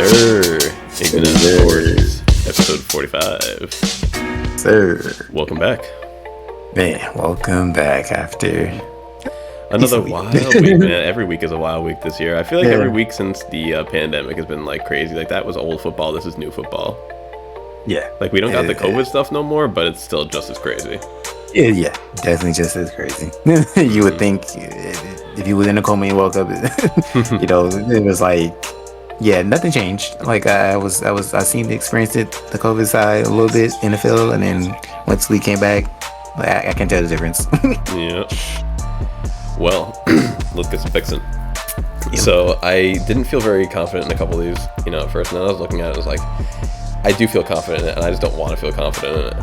sir. Ign'ant Sports, episode 45. Sir. Welcome back. Man, welcome back after another wild week, man. Every week is a wild week this year. I feel like every week since the pandemic has been like crazy. Like that was old football. This is new football. Yeah. Like we don't got the COVID stuff no more, but it's still just as crazy. Yeah, definitely just as crazy. You would think if you was in a coma and you woke up, it was like, yeah, nothing changed. Like I seemed to experience the COVID side a little bit in the field, and then once we came back, like, I can tell the difference. Yeah. Well, let's get some fixing. Yep. So I didn't feel very confident in a couple of these, at first, and then I was looking at it, I was like, I do feel confident in it, and I just don't want to feel confident in it.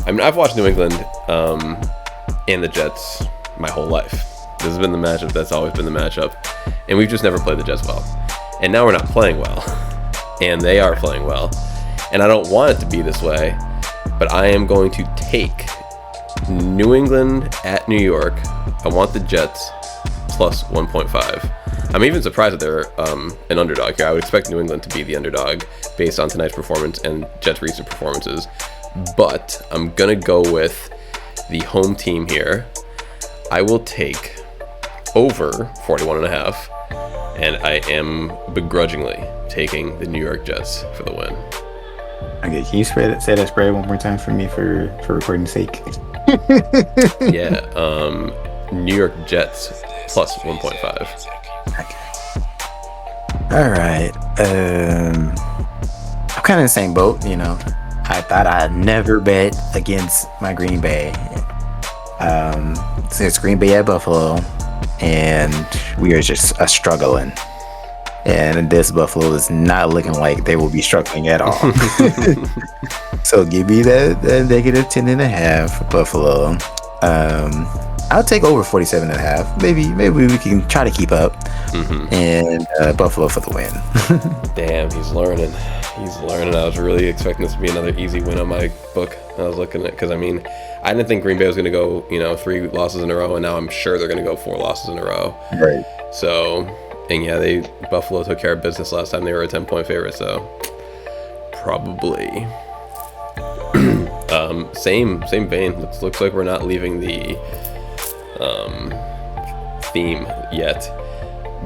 I mean, I've watched New England and the Jets my whole life. This has been the matchup that's always been the matchup, and we've just never played the Jets well. And now we're not playing well, and they are playing well, and I don't want it to be this way, but I am going to take New England at New York. I want the Jets plus 1.5. I'm even surprised that they're an underdog here. I would expect New England to be the underdog based on tonight's performance and Jets' recent performances. But I'm going to go with the home team here. I will take over 41.5. And I am begrudgingly taking the New York Jets for the win. Okay, can you say that spread one more time for me for recording's sake? Yeah, New York Jets plus 1.5. Okay. All right. I'm kind of in the same boat, I thought I'd never bet against my Green Bay. Since Green Bay at Buffalo, and we are just struggling. And this Buffalo is not looking like they will be struggling at all. So give me that negative 10.5 Buffalo. I'll take over 47.5. Maybe we can try to keep up. Mm-hmm. And Buffalo for the win. Damn, he's learning. I was really expecting this to be another easy win on my book. I was looking at because I didn't think Green Bay was going to go 3 losses in a row, and now I'm sure they're going to go 4 losses in a row. Right. So, and yeah, Buffalo took care of business last time. They were a 10-point favorite, so probably. Same vein. Looks like we're not leaving the theme yet.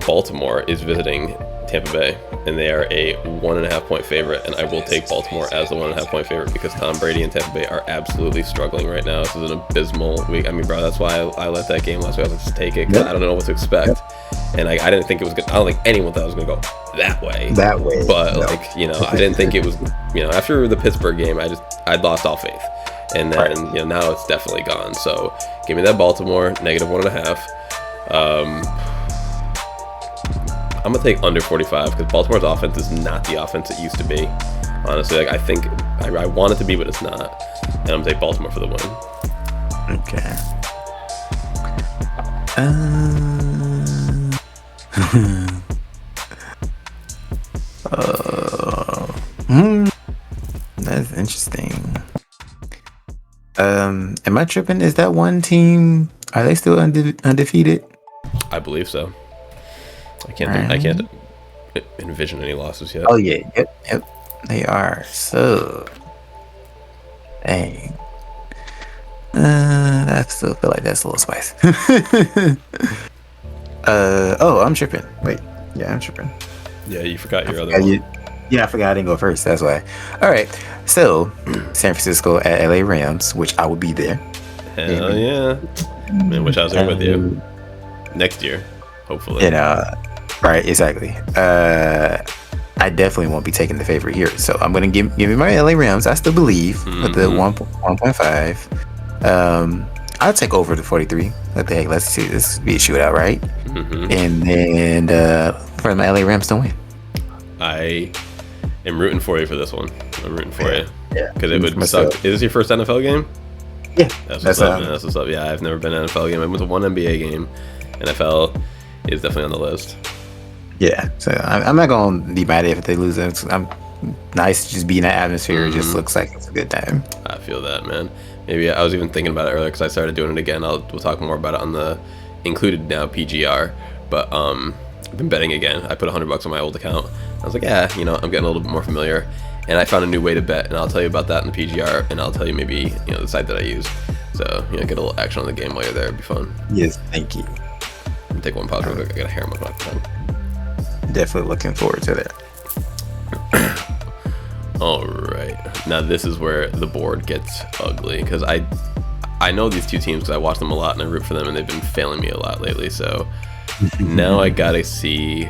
Baltimore is visiting Tampa Bay, and they are a 1.5-point favorite, and I will take Baltimore as the 1.5-point favorite because Tom Brady and Tampa Bay are absolutely struggling right now. This is an abysmal week. Bro, that's why I let that game last week. I was like, just take it, because I don't know what to expect. Yep. And I didn't think it was good. I don't think anyone thought it was going to go that way. But no. I didn't think it was, after the Pittsburgh game, I'd lost all faith. And then, now it's definitely gone. So give me that Baltimore, negative 1.5. I'm going to take under 45 because Baltimore's offense is not the offense it used to be. Honestly, I think I want it to be, but it's not. And I'm going to take Baltimore for the win. Okay. That's interesting. Am I tripping? Is that one team? Are they still undefeated? I believe so. I can't envision any losses yet. Oh yeah, yep. They are. So, dang. I still feel like that's a little spice. I'm tripping. Wait, yeah, I'm tripping. Yeah, you forgot your other one. Yeah, I forgot I didn't go first. That's why. All right. So, San Francisco at LA Rams, which I will be there. Hell yeah. Man, wish I was there with you. Next year, hopefully. Right, exactly. I definitely won't be taking the favorite here. So, I'm going to give me my LA Rams. I still believe with the 1.5. I'll take over the 43. What the heck? Let's see this be a shootout, right? Mm-hmm. And then for my LA Rams to win. I am rooting for you for this one. I'm rooting for you. Yeah. Because it would suck. Is this your first NFL game? Yeah. That's what's up, man. That's what's up. Yeah, I've never been to an NFL game. I went to one NBA game. NFL is definitely on the list. Yeah. So I'm not going to be mad if they lose. I'm nice to just be in that atmosphere. It just looks like it's a good time. I feel that, man. Maybe I was even thinking about it earlier because I started doing it again. We'll talk more about it on the included now PGR. But I've been betting again. I put $100 on my old account. I was like, yeah, I'm getting a little bit more familiar, and I found a new way to bet, and I'll tell you about that in the PGR, and I'll tell you maybe the site that I use. So get a little action on the game while you're there. It'd be fun. Yes, thank you. Take one pause real quick. I got a hair in my mouth. Definitely looking forward to that. All right, now this is where the board gets ugly because I know these two teams because I watch them a lot and I root for them, and they've been failing me a lot lately. So now I gotta see.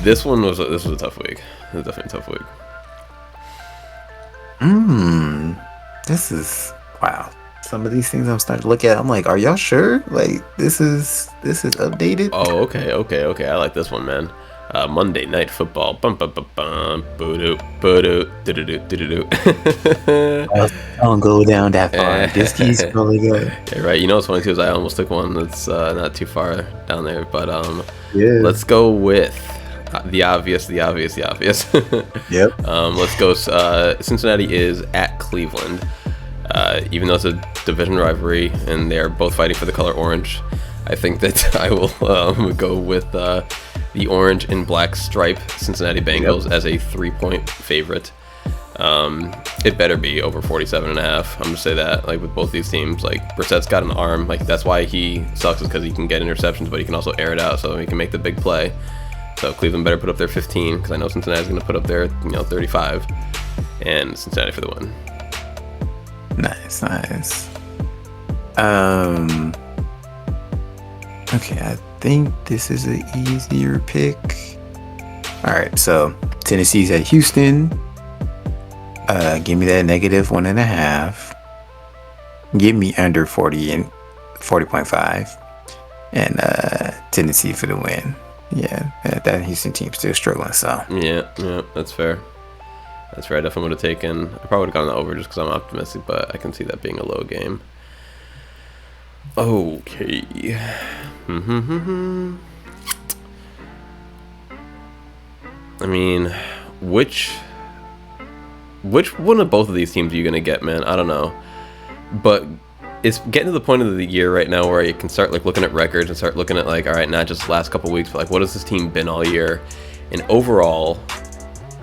This was a tough week. It was definitely a tough week. This is wow. Some of these things I'm starting to look at, I'm like, are y'all sure? Like this is updated? Oh, okay. I like this one, man. Monday Night Football. Bum bum bum bum. Boo doo doo doo doo doo. Don't go down that far. This key's probably good. Yeah, right. What's funny too is I almost took one that's not too far down there, but yeah. Let's go with the obvious. Yep. Let's go. Cincinnati is at Cleveland. Even though it's a division rivalry and they're both fighting for the color orange, I think that I will go with the orange and black stripe Cincinnati Bengals as a 3-point favorite. It better be over 47.5. I'm gonna say that, like with both these teams, like Brissett's got an arm, like that's why he sucks, is because he can get interceptions, but he can also air it out, so he can make the big play. So Cleveland better put up their 15, because I know Cincinnati's gonna put up their 35, and Cincinnati for the win. Nice. Okay, I think this is an easier pick. All right, so Tennessee's at Houston. Give me that -1.5. Give me under 40 and 40.5, and Tennessee for the win. Yeah, that Houston team's still struggling. So yeah, that's fair. I definitely would have taken. I probably would have gone that over just because I'm optimistic, but I can see that being a low game. Okay. I mean, which one of both of these teams are you gonna get, man? I don't know, but it's getting to the point of the year right now where you can start like looking at records and start looking at like, all right, not just the last couple weeks, but like what has this team been all year? And overall,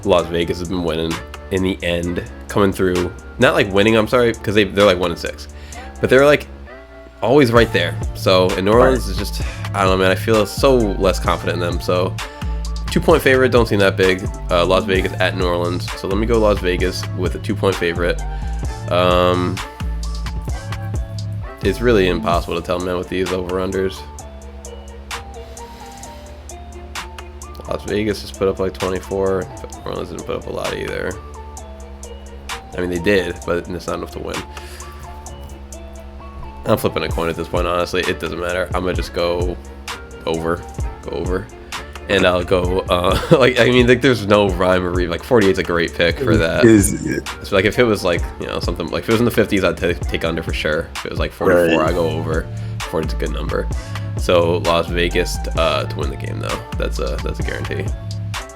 Las Vegas has been winning in the end, coming through. Not like winning, I'm sorry, because they're like 1-6, but they're like always right there. So in New Orleans is just, I don't know, man. I feel so less confident in them. So 2-point favorite, don't seem that big. Las Vegas at New Orleans. So let me go Las Vegas with a 2-point favorite. It's really impossible to tell, man, with these over-unders. Las Vegas just put up like 24, but New Orleans didn't put up a lot either. I mean, they did, but it's not enough to win. I'm flipping a coin at this point, honestly. It doesn't matter. I'm gonna just go over. And I'll go, there's no rhyme or reason. Like, 48's a great pick for that. So, like, if it was, like, something, like, if it was in the 50s, I'd take under for sure. If it was, like, 44, I'd go over. 40's a good number. So, Las Vegas to win the game, though. That's a guarantee.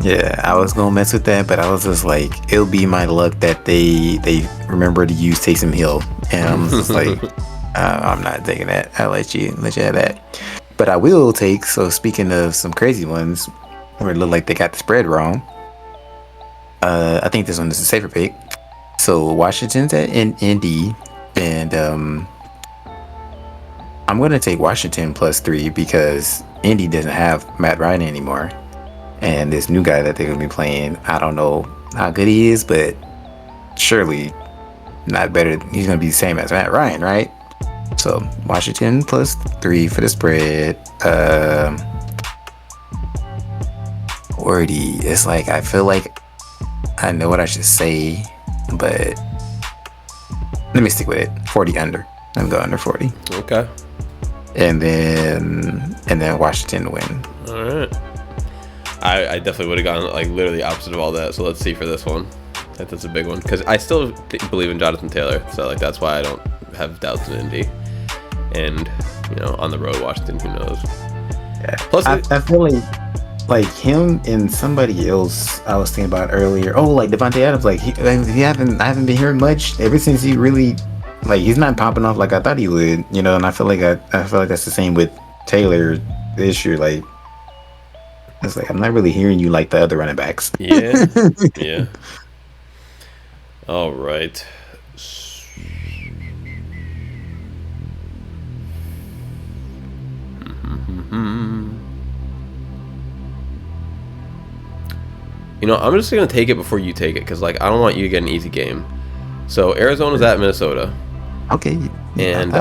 Yeah, I was going to mess with that, but I was just like, it'll be my luck that they remember to use Taysom Hill. And I'm just like, I'm not taking that. I'll let you have that. But I will take, so speaking of some crazy ones where it looked like they got the spread wrong, I think this one is a safer pick. So Washington's at Indy, and I'm going to take Washington +3 because Indy doesn't have Matt Ryan anymore. And this new guy that they're going to be playing, I don't know how good he is, but surely not better. He's going to be the same as Matt Ryan, right? So Washington +3 for the spread. Wordy. It's like I feel like I know what I should say, but let me stick with it. 40 under. I'm going under 40. Okay. And then Washington to win. All right. I definitely would have gone like literally opposite of all that. So let's see for this one. I think that's a big one because I still believe in Jonathan Taylor. So like that's why I don't have doubts in Indy. And on the road, Washington, who knows? Yeah. Plus, I feel like him and somebody else I was thinking about earlier. Oh, like Devontae Adams. Like I haven't been hearing much ever since he really he's not popping off like I thought he would. And I feel like that's the same with Taylor this year. Like It's like I'm not really hearing you like the other running backs. Yeah. Yeah. All right. You know, I'm just gonna take it before you take it because, like, I don't want you to get an easy game. So Arizona's at Minnesota, Okay. and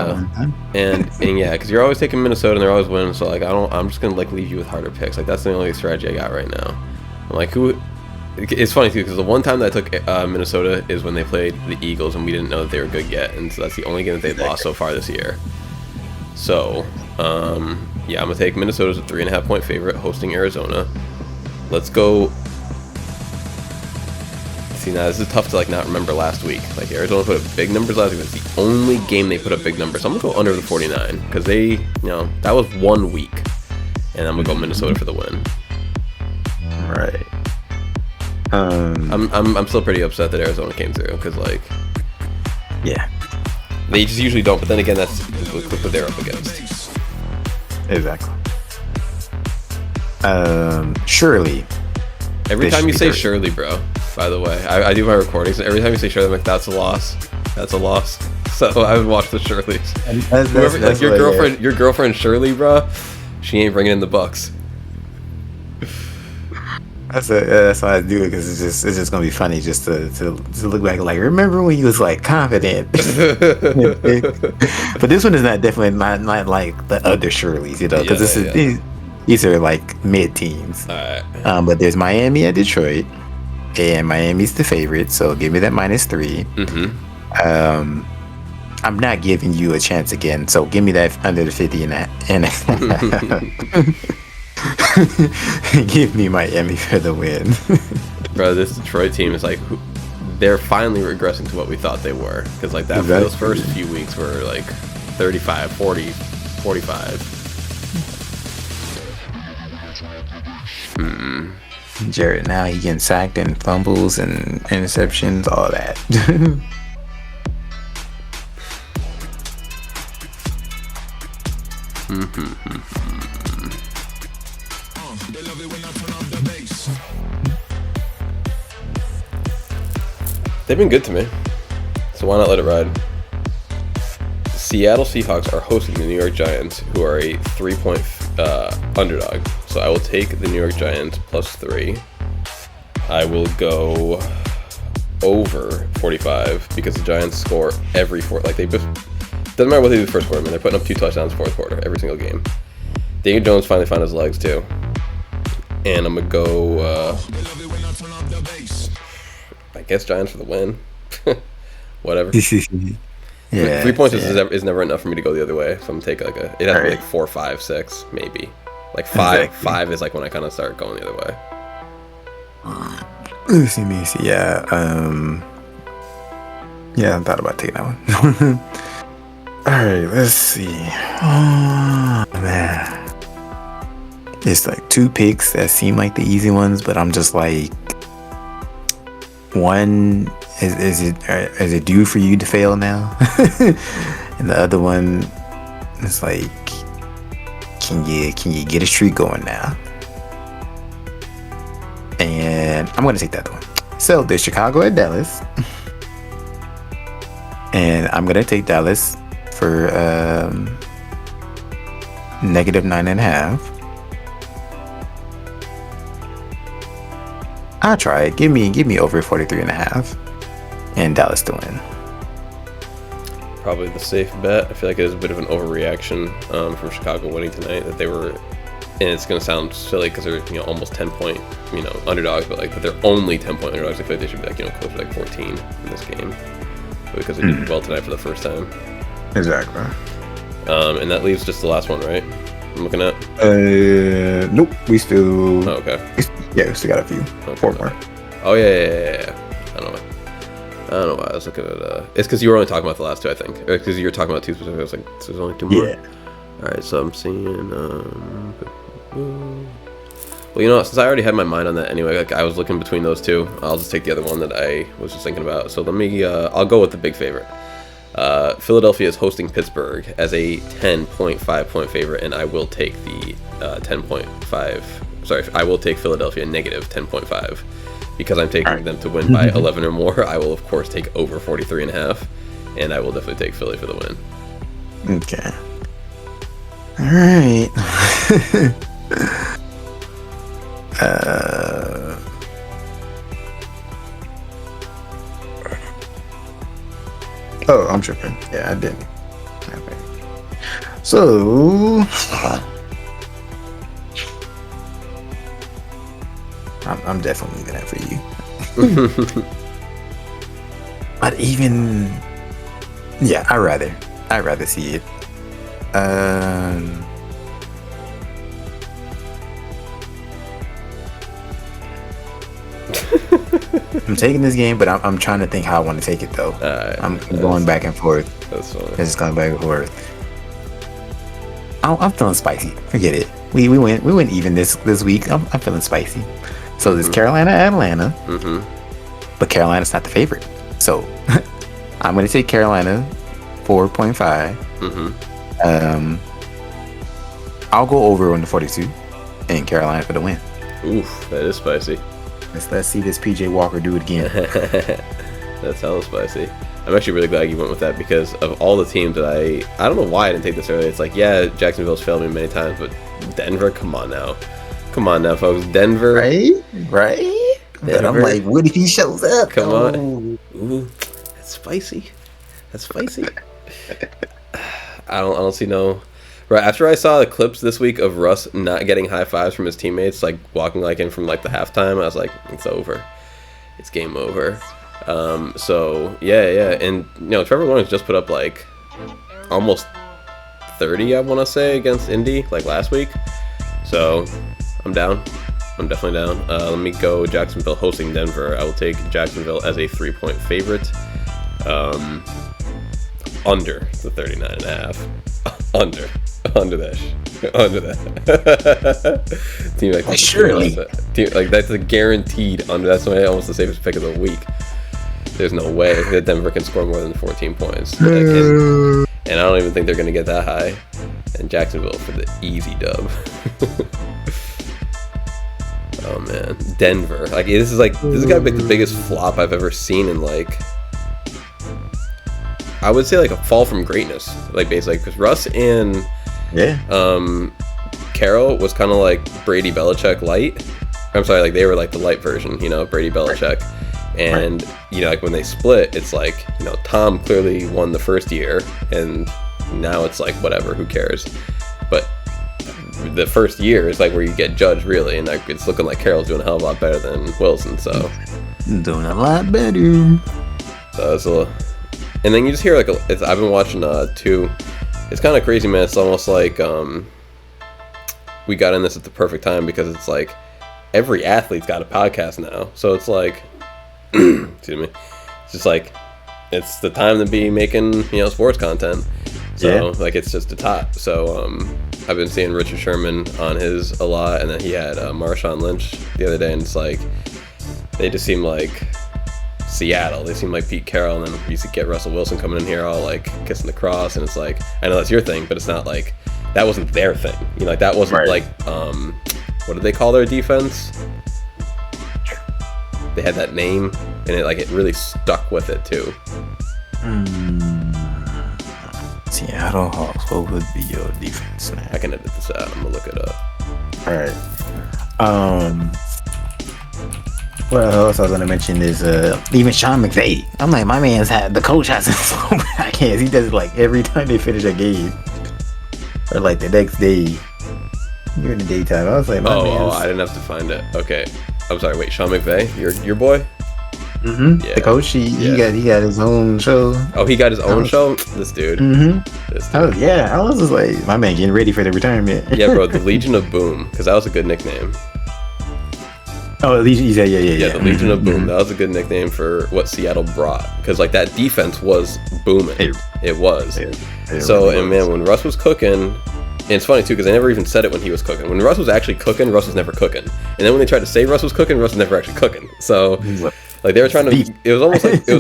yeah, because you're always taking Minnesota and they're always winning. So like, I'm just gonna like leave you with harder picks. Like that's the only strategy I got right now. I'm like, who? It's funny too because the one time that I took Minnesota is when they played the Eagles and we didn't know that they were good yet, and so that's the only game that they've lost so far this year. So yeah, I'm gonna take Minnesota as a 3.5 point favorite hosting Arizona. Let's go. See, now this is tough to like not remember last week. Like Arizona put up big numbers last week. It's the only game they put up big numbers. So I'm gonna go under the 49 because they, you know, that was 1 week, and I'm gonna go Minnesota for the win. Right. I'm still pretty upset that Arizona came through because like, yeah, they just usually don't. But then again, that's what they're up against. Exactly. Surely. Every time you say Shirley, bro. By the way, I do my recordings. Every time you say Shirley, I'm like, that's a loss. That's a loss. So I would watch the Shirleys. Whoever, like your girlfriend Shirley, bro. She ain't bringing in the Bucks. That's why I do it because it's just gonna be funny just to look back like remember when you was like confident. But this one is definitely not like the other Shirleys, you know, because these are like mid teams. All right. But there's Miami at Detroit, and Miami's the favorite, so give me that -3. Mm-hmm. I'm not giving you a chance again, so give me that under the 50 and give me Miami for the win. Bro, this Detroit team is like, they're finally regressing to what we thought they were. Because like those first few weeks were like 35, 40, 45. Jared, now he getting sacked and fumbles and interceptions, all that. They've been good to me, so why not let it ride? Seattle Seahawks are hosting the New York Giants, who are a 3-point underdog. So I will take the New York Giants +3. I will go over 45 because the Giants score every fourth. Like doesn't matter what they do the first quarter. Man, they're putting up 2 touchdowns fourth quarter every single game. Daniel Jones finally found his legs too, and I'm gonna go. I guess Giants for the win. Whatever. Yeah, 3 points is never enough for me to go the other way. So I'm gonna take like it has to be like 4, 5, 6 maybe. Like 5. Exactly. 5 is like when I kind of start going the other way. Let me see. Yeah. Yeah, I thought about taking that one. All right, let's see. Oh man, it's like 2 picks that seem like the easy ones, but I'm just like, one is it due for you to fail now, and the other one is like, can you get a streak going now? And I'm gonna take that one. So there's Chicago at Dallas, and I'm gonna take Dallas for -9.5. I'll try it. Give me over 43.5, and Dallas to win. Probably the safe bet. I feel like it was a bit of an overreaction from Chicago winning tonight. That they were, and it's gonna sound silly because they're almost 10-point underdogs, but they're only 10-point underdogs. I feel like they should be close to 14 in this game, but because they did well tonight for the first time. Exactly. And that leaves just the last one, right? I'm looking at. Nope. We still. Oh, okay. Yeah, we still got a few. Okay. 4 more. Oh yeah. I don't know why I was looking at. It's because you were only talking about the last 2, I think. Or because you were talking about 2 specific. I was like, so there's only 2 more. Yeah. All right. So I'm seeing. Well, since I already had my mind on that anyway, I was looking between those 2. I'll just take the other one that I was just thinking about. So let me. I'll go with the big favorite. Philadelphia is hosting Pittsburgh as a 10.5 point favorite, and I will take the 10.5 I will take Philadelphia negative 10.5 because I'm taking them to win by 11 or more. I will of course take over 43.5, and I will definitely take Philly for the win. Okay. All right. Oh, I'm tripping. Yeah, I didn't. Okay. So, I'm definitely leaving that for you. But even, yeah, I'd rather see it. I'm taking this game, but I'm trying to think how I want to take it though. I'm going back and forth. That's fine. It's just going back and forth. I'm feeling spicy. Forget it. We went even this week. I'm feeling spicy. So there's Carolina, Atlanta, but Carolina's not the favorite. So I'm going to take Carolina 4.5. I'll go over on the 42 and Carolina for the win. Oof, that is spicy. Let's see this PJ Walker do it again. That's hella spicy. I'm actually really glad you went with that because of all the teams that I don't know why I didn't take this earlier. It's like, yeah, Jacksonville's failed me many times, but Denver, come on now, folks, Denver, right? But I'm like, what if he shows up? Come on, ooh, that's spicy. I don't see no. Right after I saw the clips this week of Russ not getting high fives from his teammates, like walking like in from like the halftime, I was like, it's over, it's game over. So yeah, and Trevor Lawrence just put up like almost 30, I want to say, against Indy like last week. So I'm down. I'm definitely down. Let me go Jacksonville hosting Denver. I will take Jacksonville as a 3-point favorite. Under the 39.5. Under that. Team like surely. Like that's a guaranteed under. That's almost the safest pick of the week. There's no way that Denver can score more than 14 points. And I don't even think they're going to get that high. And Jacksonville for the easy dub. Oh man, Denver. Like this is gotta be the biggest flop I've ever seen in like. I would say like a fall from greatness, like basically, because Russ and Carroll was kind of like Brady Belichick light. I'm sorry, like they were like the light version, Brady Belichick. And like when they split, it's like Tom clearly won the first year, and now it's like whatever, who cares? But the first year is like where you get judged really, and like it's looking like Carroll's doing a hell of a lot better than Wilson. So doing a lot better. So it's a little. And then you just hear like I've been watching too. It's kind of crazy, man. It's almost like we got in this at the perfect time because it's like every athlete's got a podcast now. So it's like, excuse me, it's just like it's the time to be making sports content. So like it's just the top. So I've been seeing Richard Sherman on his a lot, and then he had Marshawn Lynch the other day, and it's like they just seem like Seattle. They seem like Pete Carroll, and then we used to get Russell Wilson coming in here all like kissing the cross, and it's like, I know that's your thing, but it's not like that wasn't their thing. Like that wasn't like what did they call their defense? They had that name, and it really stuck with it too. Seattle Hawks. What would be your defense now? I can edit this out. I'm gonna look it up. All right. What else I was gonna mention is even Sean McVay. I'm like, my man's the coach has him so I can't. He does it like every time they finish a game, or like the next day during the daytime. I was like, I didn't have to find it. Okay, I'm sorry. Wait, Sean McVay, your boy. Yeah. The coach, he got his own show. Oh, he got his own show. This dude. This dude. Oh yeah, I was just like, my man getting ready for the retirement. Yeah, bro, the Legion of Boom, because that was a good nickname. Oh, Legion, yeah. The Legion of Boom. That was a good nickname for what Seattle brought, because like that defense was booming. It was. So, and man, when Russ was cooking, and it's funny too, because they never even said it when he was cooking. When Russ was actually cooking, Russ was never cooking. And then when they tried to say Russ was cooking, Russ was never actually cooking. So Like they were trying to. It was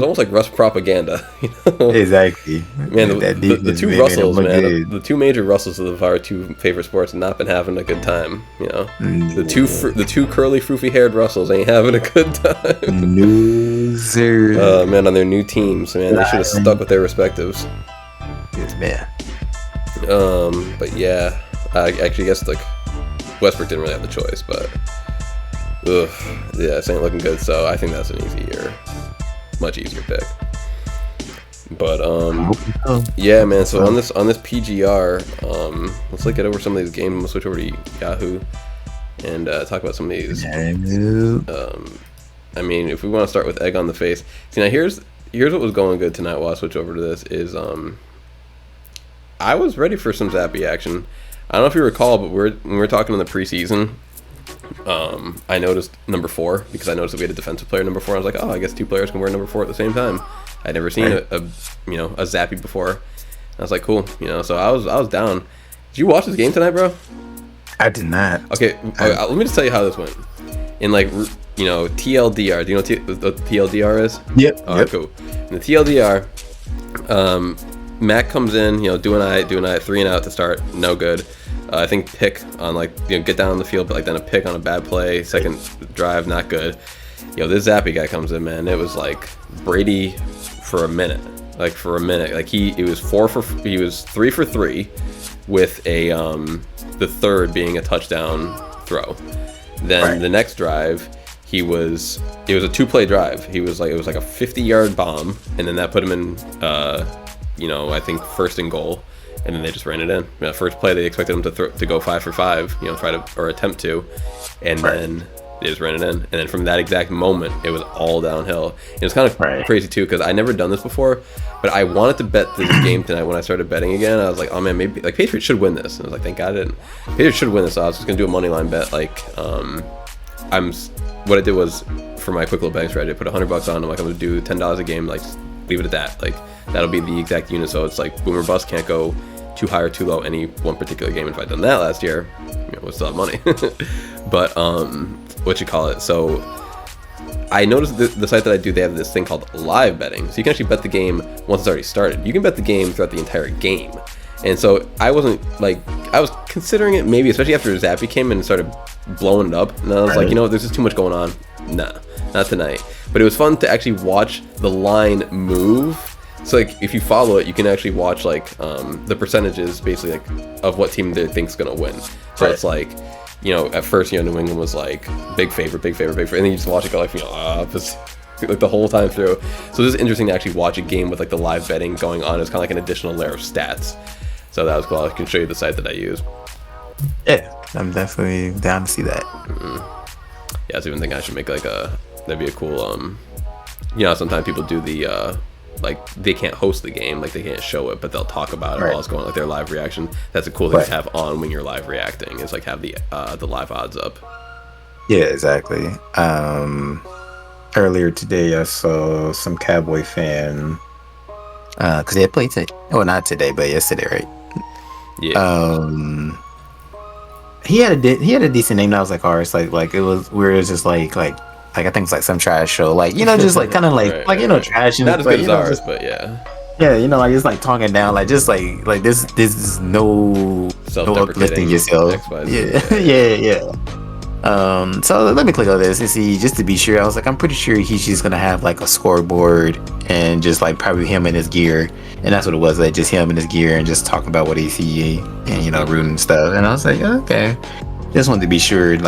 almost like Russ propaganda. You know? Exactly. Man, the two Russells, man, the two major Russells of our two favorite sports have not been having a good time. You know, the two curly, froofy haired Russells ain't having a good time. Loser. Man, on their new teams, man, they should have stuck with their respectives. Yes, man. But yeah, I actually guess like Westbrook didn't really have the choice, but yeah, this ain't looking good. So I think that's an easier, much easier pick. But yeah, man. So on this PGR, let's like get over some of these games. We'll switch over to Yahoo and talk about some of these. I mean, if we want to start with egg on the face, see now here's what was going good tonight. While I switch over to this is I was ready for some Zappy action. I don't know if you recall, but when we were talking in the preseason, I noticed number 4 because I noticed that we had a defensive player number 4. I was like, oh, I guess 2 players can wear number 4 at the same time. I'd never seen a Zappy before. I was like, cool, So I was down. Did you watch this game tonight, bro? I did not. Okay, let me just tell you how this went. In TLDR. Do you know what TLDR is? Yep. All right, cool. In the TLDR, Mac comes in, doing I 3 and out to start, no good. I think pick on get down on the field, but then a pick on a bad play, second drive, not good. This Zappy guy comes in, man. It was like Brady for a minute. He was 3 for 3 with a the third being a touchdown throw. Then the next drive, it was a 2-play drive. It was like a 50-yard bomb, and then that put him in I think first and goal, and then they just ran it in. First play they expected him to go 5 for 5, attempt to, and then they just ran it in. And then from that exact moment, it was all downhill. And it was kind of crazy too, because I never done this before, but I wanted to bet this game tonight. When I started betting again, I was like, oh man, maybe Patriots should win this. And I was like, thank God I didn't. Patriots should win this. So I was just gonna do a money line bet. What I did was, for my quick little betting strategy, I put $100 on. I'm like, I'm gonna do $10 a game. Leave it at that. That'll be the exact unit. So it's like boom or bust, can't go too high or too low any one particular game. And if I'd done that last year, we'll still have money. But so I noticed the site that I do, they have this thing called live betting. So you can actually bet the game once it's already started. You can bet the game throughout the entire game. And so I wasn't I was considering it maybe, especially after Zappy came in and started blowing it up. And I was like, there's just too much going on. Nah, not tonight. But it was fun to actually watch the line move. So if you follow it, you can actually watch the percentages basically of what team they think's gonna win. So it's at first New England was big favorite, and then you just watch it go the whole time through. So this is interesting to actually watch a game with the live betting going on. It's kind of like an additional layer of stats. So that was cool. I can show you the site that I use. Yeah, I'm definitely down to see that. Mm-hmm. Yeah, I was even thinking I should make that'd be a cool sometimes people do the they can't host the game, they can't show it, but they'll talk about it while it's going, their live reaction. That's a cool thing to have on when you're live reacting, is have the live odds up. Yeah, exactly. Earlier today I saw some Cowboy fan, because they had played today. Well, not today, but yesterday, right? Yeah. He had a decent name. And I was like, oh, it's it was, we were just I think it's some trash show, just kind of trash. Not as good as ours, but yeah. Yeah, it's talking down, this is no uplifting yourself. Yeah. So let me click on this and see, just to be sure. I was like, I'm pretty sure he's just gonna have a scoreboard and just probably him in his gear, and that's what it was, just him in his gear and just talking about what he see and rooting and stuff. And I was like, okay, just wanted to be sure it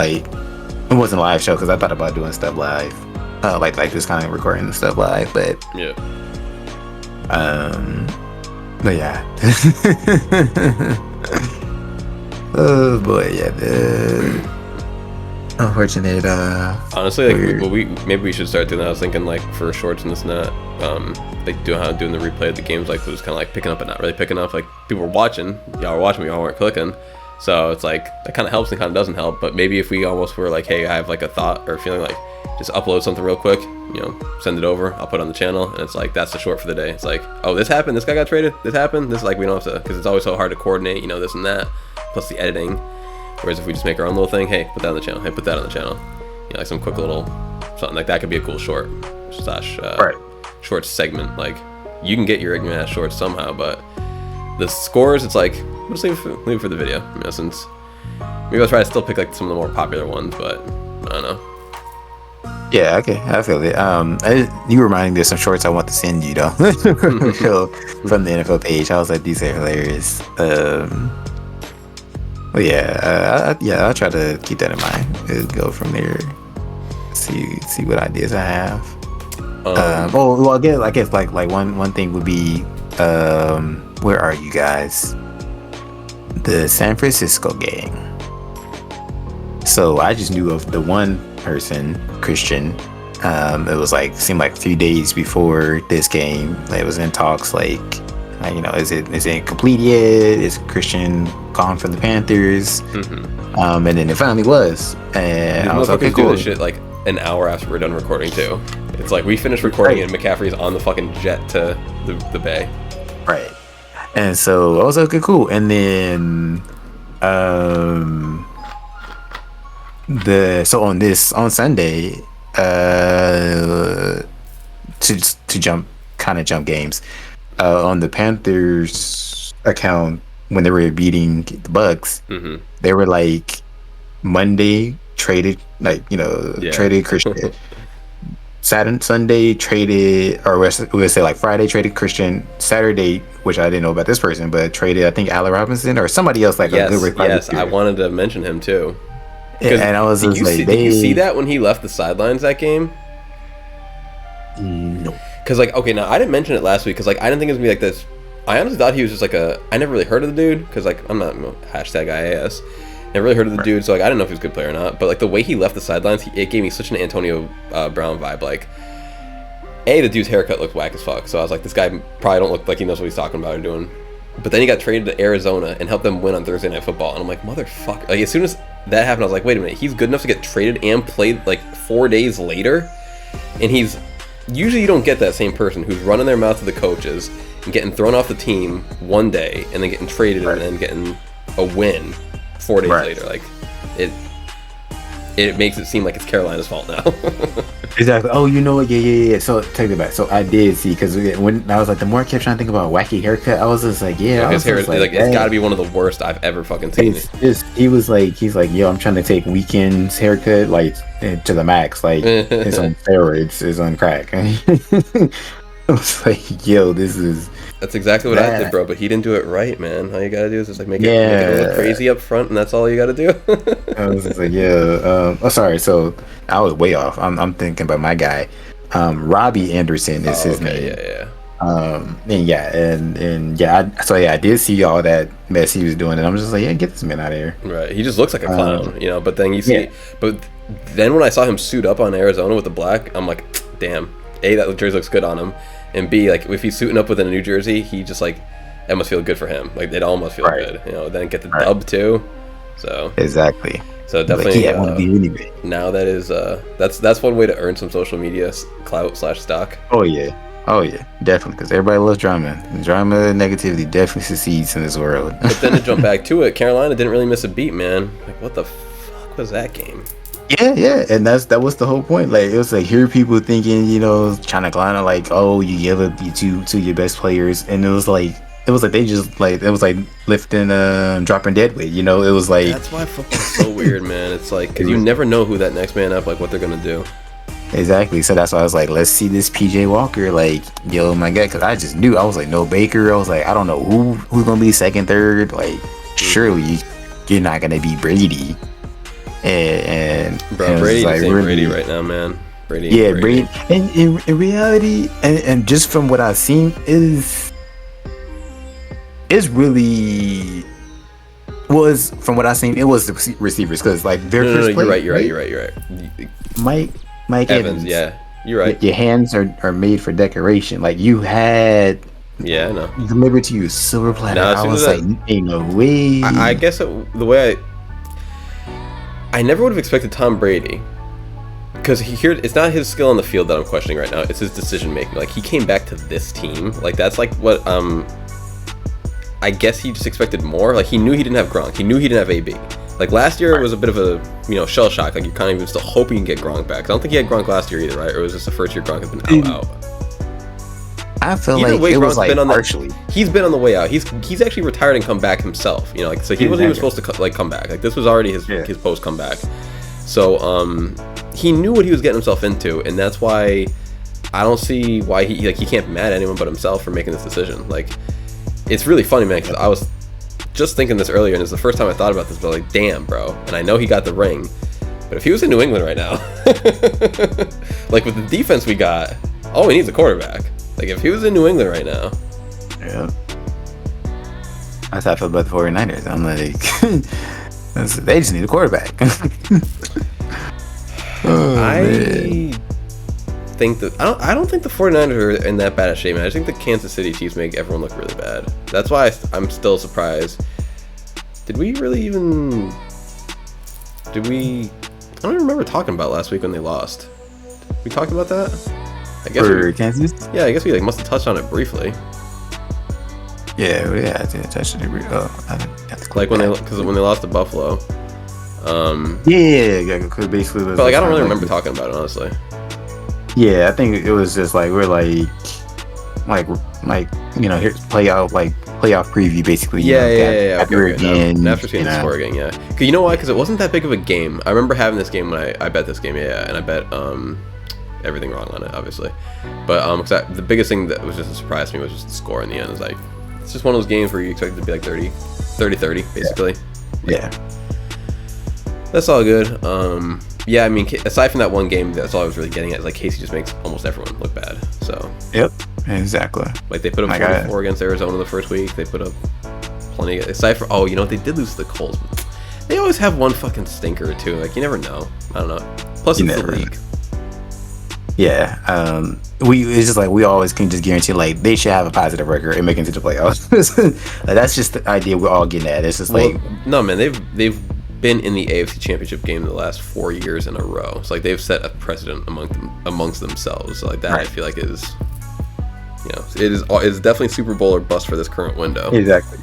wasn't a live show, because I thought about doing stuff live, like this kind of recording stuff live, but yeah. But yeah. Oh boy, yeah. Unfortunate. Honestly, maybe we should start doing that. I was thinking for shorts and this and that, doing the replay of the games, was just kind of picking up but not really picking up. People were watching, y'all were watching, but y'all weren't clicking. So it's that kind of helps and kind of doesn't help. But maybe if we almost were hey, I have a thought or feeling just upload something real quick, send it over, I'll put it on the channel, and it's that's the short for the day. It's oh, this happened, this guy got traded, this happened, this we don't have to, because it's always so hard to coordinate, this and that, plus the editing. Whereas if we just make our own little thing, hey, put that on the channel, hey, put that on the channel, some quick little something that could be a cool short. slash Right. shorts segment. Like, you can get your ignorant ass shorts somehow, but the scores, it's like, we'll just leave it for the video, you know, since maybe I'll try to still pick like some of the more popular ones, but I don't know. Yeah, okay, I feel it. You reminding me of some shorts I want to send you though. So, from the NFL page, I was like, these are hilarious. But yeah, I'll try to keep that in mind. Go from there. See what ideas I have. Well, I guess like one thing would be, where are you guys? The San Francisco gang. So I just knew of the one person, Christian. It was like seemed like a few days before this game. Like, it was in talks like you know, is it complete yet? Is Christian gone from the Panthers? Mm-hmm. And then it finally was, and I was like, okay, cool. Do this shit like an hour after we're done recording too. It's like we finished recording and McCaffrey's on the fucking jet to the Bay. Right. And so I was like, okay, cool. And then on Sunday, to jump games, on the Panthers account when they were beating the Bucks, mm-hmm. they were like Monday traded, like, you know, traded Christian. Sunday traded, or we would say like Friday traded Christian. Saturday, which I didn't know about this person, but traded, I think, Allen Robinson or somebody else, like a good Yes, I wanted to mention him too. And I was just like, did you see that when he left the sidelines that game? No. Because, like, okay, now I didn't mention it last week because, like, I didn't think it was gonna be like this. I honestly thought he was just like I never really heard of the dude because, like, I'm not #IAS. Never really heard of the dude, so like I didn't know if he was a good player or not. But like the way he left the sidelines, it gave me such an Antonio Brown vibe. Like, the dude's haircut looked whack as fuck, so I was like, this guy probably don't look like he knows what he's talking about or doing. But then he got traded to Arizona and helped them win on Thursday Night Football, and I'm like, motherfucker! Like, as soon as that happened, I was like, wait a minute, he's good enough to get traded and played like 4 days later, and he's usually you don't get that same person who's running their mouth to the coaches and getting thrown off the team one day and then getting traded and then getting a win 4 days later. Like, it makes it seem like it's Carolina's fault now. Exactly. Oh, you know what? Yeah. So take it back. So I did see, because when I was like, the more I kept trying to think about wacky haircut, I was just like, his hair is like it's got to be one of the worst I've ever fucking seen. He's like, yo, I'm trying to take Weekend's haircut like to the max, like it's on steroids, it's on crack. I was like, yo, that's exactly what I did, bro. But he didn't do it right, man. All you gotta do is just like make it look crazy up front, and that's all you gotta do. I was just like, sorry. So I was way off. I'm thinking about my guy, Robbie Anderson is his name. I did see all that mess he was doing, and I'm just like, get this man out of here. Right. He just looks like a clown, you know. But then you see, but then when I saw him suit up on Arizona with the black, I'm like, damn. That jersey looks good on him. And B, like, if he's suiting up with a New Jersey, he just, like, that must feel good for him. Like, it almost feels good, you know. Then get the dub too. So exactly. So definitely, want to be anyway. Now that is that's one way to earn some social media clout / stock. Oh yeah, definitely, because everybody loves drama. Drama, negativity definitely succeeds in this world. But then to jump back to it, Carolina didn't really miss a beat, man. Like, what the fuck was that game? Yeah, and that was the whole point. Like, it was like, here people thinking, you know, trying to clown, like, oh, you give up to your best players, and it was like they just like, it was like lifting dropping dead weight, you know. It was like, that's why football's so weird, man. It's like, because you never know who that next man up, like what they're gonna do. Exactly. So that's why I was like, let's see this PJ Walker, like, yo, my God, because I just knew. I was like, no Baker. I was like, I don't know who's gonna be second, third. Like, surely you're not gonna be Brady. And bro, Brady's like, really, Brady right now, man. Brady. And in reality, and just from what I've seen, is really was, from what I've seen, it was the receivers, because like their first play. You're right. Mike Evans. Yeah, you're right. Your hands are made for decoration. Like, you had. Yeah, I know. Delivered to you silver platter. I was like, ain't no way. I guess the way I never would have expected Tom Brady, because it's not his skill on the field that I'm questioning right now. It's his decision making. Like, he came back to this team. Like, that's like what I guess he just expected more. Like, he knew he didn't have Gronk. He knew he didn't have AB. Like last year, it was a bit of a shell shock. Like you're kind of even still hoping you get Gronk back. 'Cause I don't think he had Gronk last year either, right? Or was this the first year Gronk has been out? I feel like it was like partially. He's been on the way out. He's actually retired and come back himself. Like so he wasn't even supposed to come back. Like this was already his post comeback. So he knew what he was getting himself into, and that's why I don't see why he can't be mad at anyone but himself for making this decision. Like it's really funny, man, because I was just thinking this earlier, and it's the first time I thought about this, but like, damn, bro. And I know he got the ring, but if he was in New England right now, like with the defense we got, all we need is a quarterback. Like if he was in New England right now. Yeah. That's how I feel about the 49ers. I'm like, they just need a quarterback. I think that I don't think the 49ers are in that bad a shape, man. I just think the Kansas City Chiefs make everyone look really bad. That's why I'm still surprised. Did we really even? I don't even remember talking about last week when they lost. We talked about that. I guess for Kansas. Yeah, I guess we must have touched on it briefly. Yeah, I did touch on it briefly. Like when they lost to Buffalo. Yeah, because basically. But like I don't really remember talking about it, honestly. Yeah, I think it was just like we're like here's playoff preview basically. Yeah. After again, after seeing the score again, yeah. Cause you know why? Because it wasn't that big of a game. I remember having this game when I bet this game, and I bet everything wrong on it, obviously. But cause the biggest thing that was just a surprise to me was just the score in the end. It's like it's just one of those games where you expect it to be like 30-30 basically. Yeah. That's all good. Yeah, I mean, aside from that one game, that's all I was really getting at. Is like Casey just makes almost everyone look bad. So. Yep. Exactly. Like they put up 44 against Arizona the first week. They put up plenty. Aside from they did lose to the Colts. But they always have one fucking stinker or two. Like you never know. I don't know. Plus it's the league. Yeah. It's just like we always can just guarantee like they should have a positive record and make it to the playoffs. Like, that's just the idea we're all getting at. It's just like no, man. They've been in the AFC Championship game the last 4 years in a row. So like they've set a precedent amongst themselves. So like that, right. I feel like is, it's definitely Super Bowl or bust for this current window. Exactly.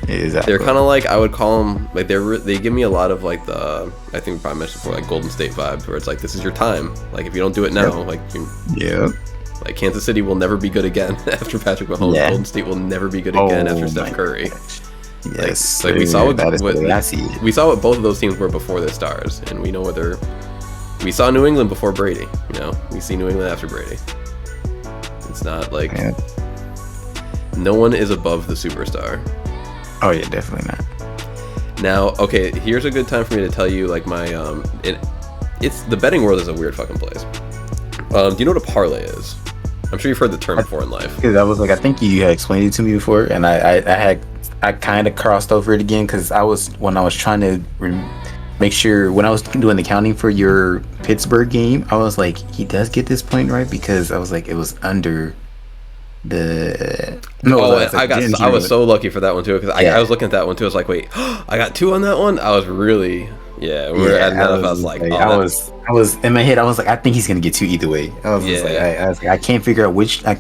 They're kind of like, I would call them like they give me a lot of like I think we probably mentioned before, like Golden State vibes, where it's like this is your time. Like if you don't do it now, like like Kansas City will never be good again after Patrick Mahomes. Yeah. Golden State will never be good again after Steph Curry. Gosh. Yes, like we saw what I see. We saw what both of those teams were before their stars, and we know whether we saw New England before Brady. We see New England after Brady. It's not like no one is above the superstar. Oh yeah, definitely not. Now, okay, here's a good time for me to tell you like my it's the betting world is a weird fucking place. Do you know what a parlay is? I'm sure you've heard the term before in life. Because I think you had explained it to me before, and I kind of crossed over it again because when I was trying to make sure when I was doing the counting for your Pittsburgh game, I was like, he does get this point right because I was like, it was under the. I was so lucky for that one too because I was looking at that one too. I was like, wait, I got 2 on that one. I was really. Yeah, we were adding that up. I was like, I was in my head. I was like, I think he's gonna get 2 either way. I was like, I can't figure out which. I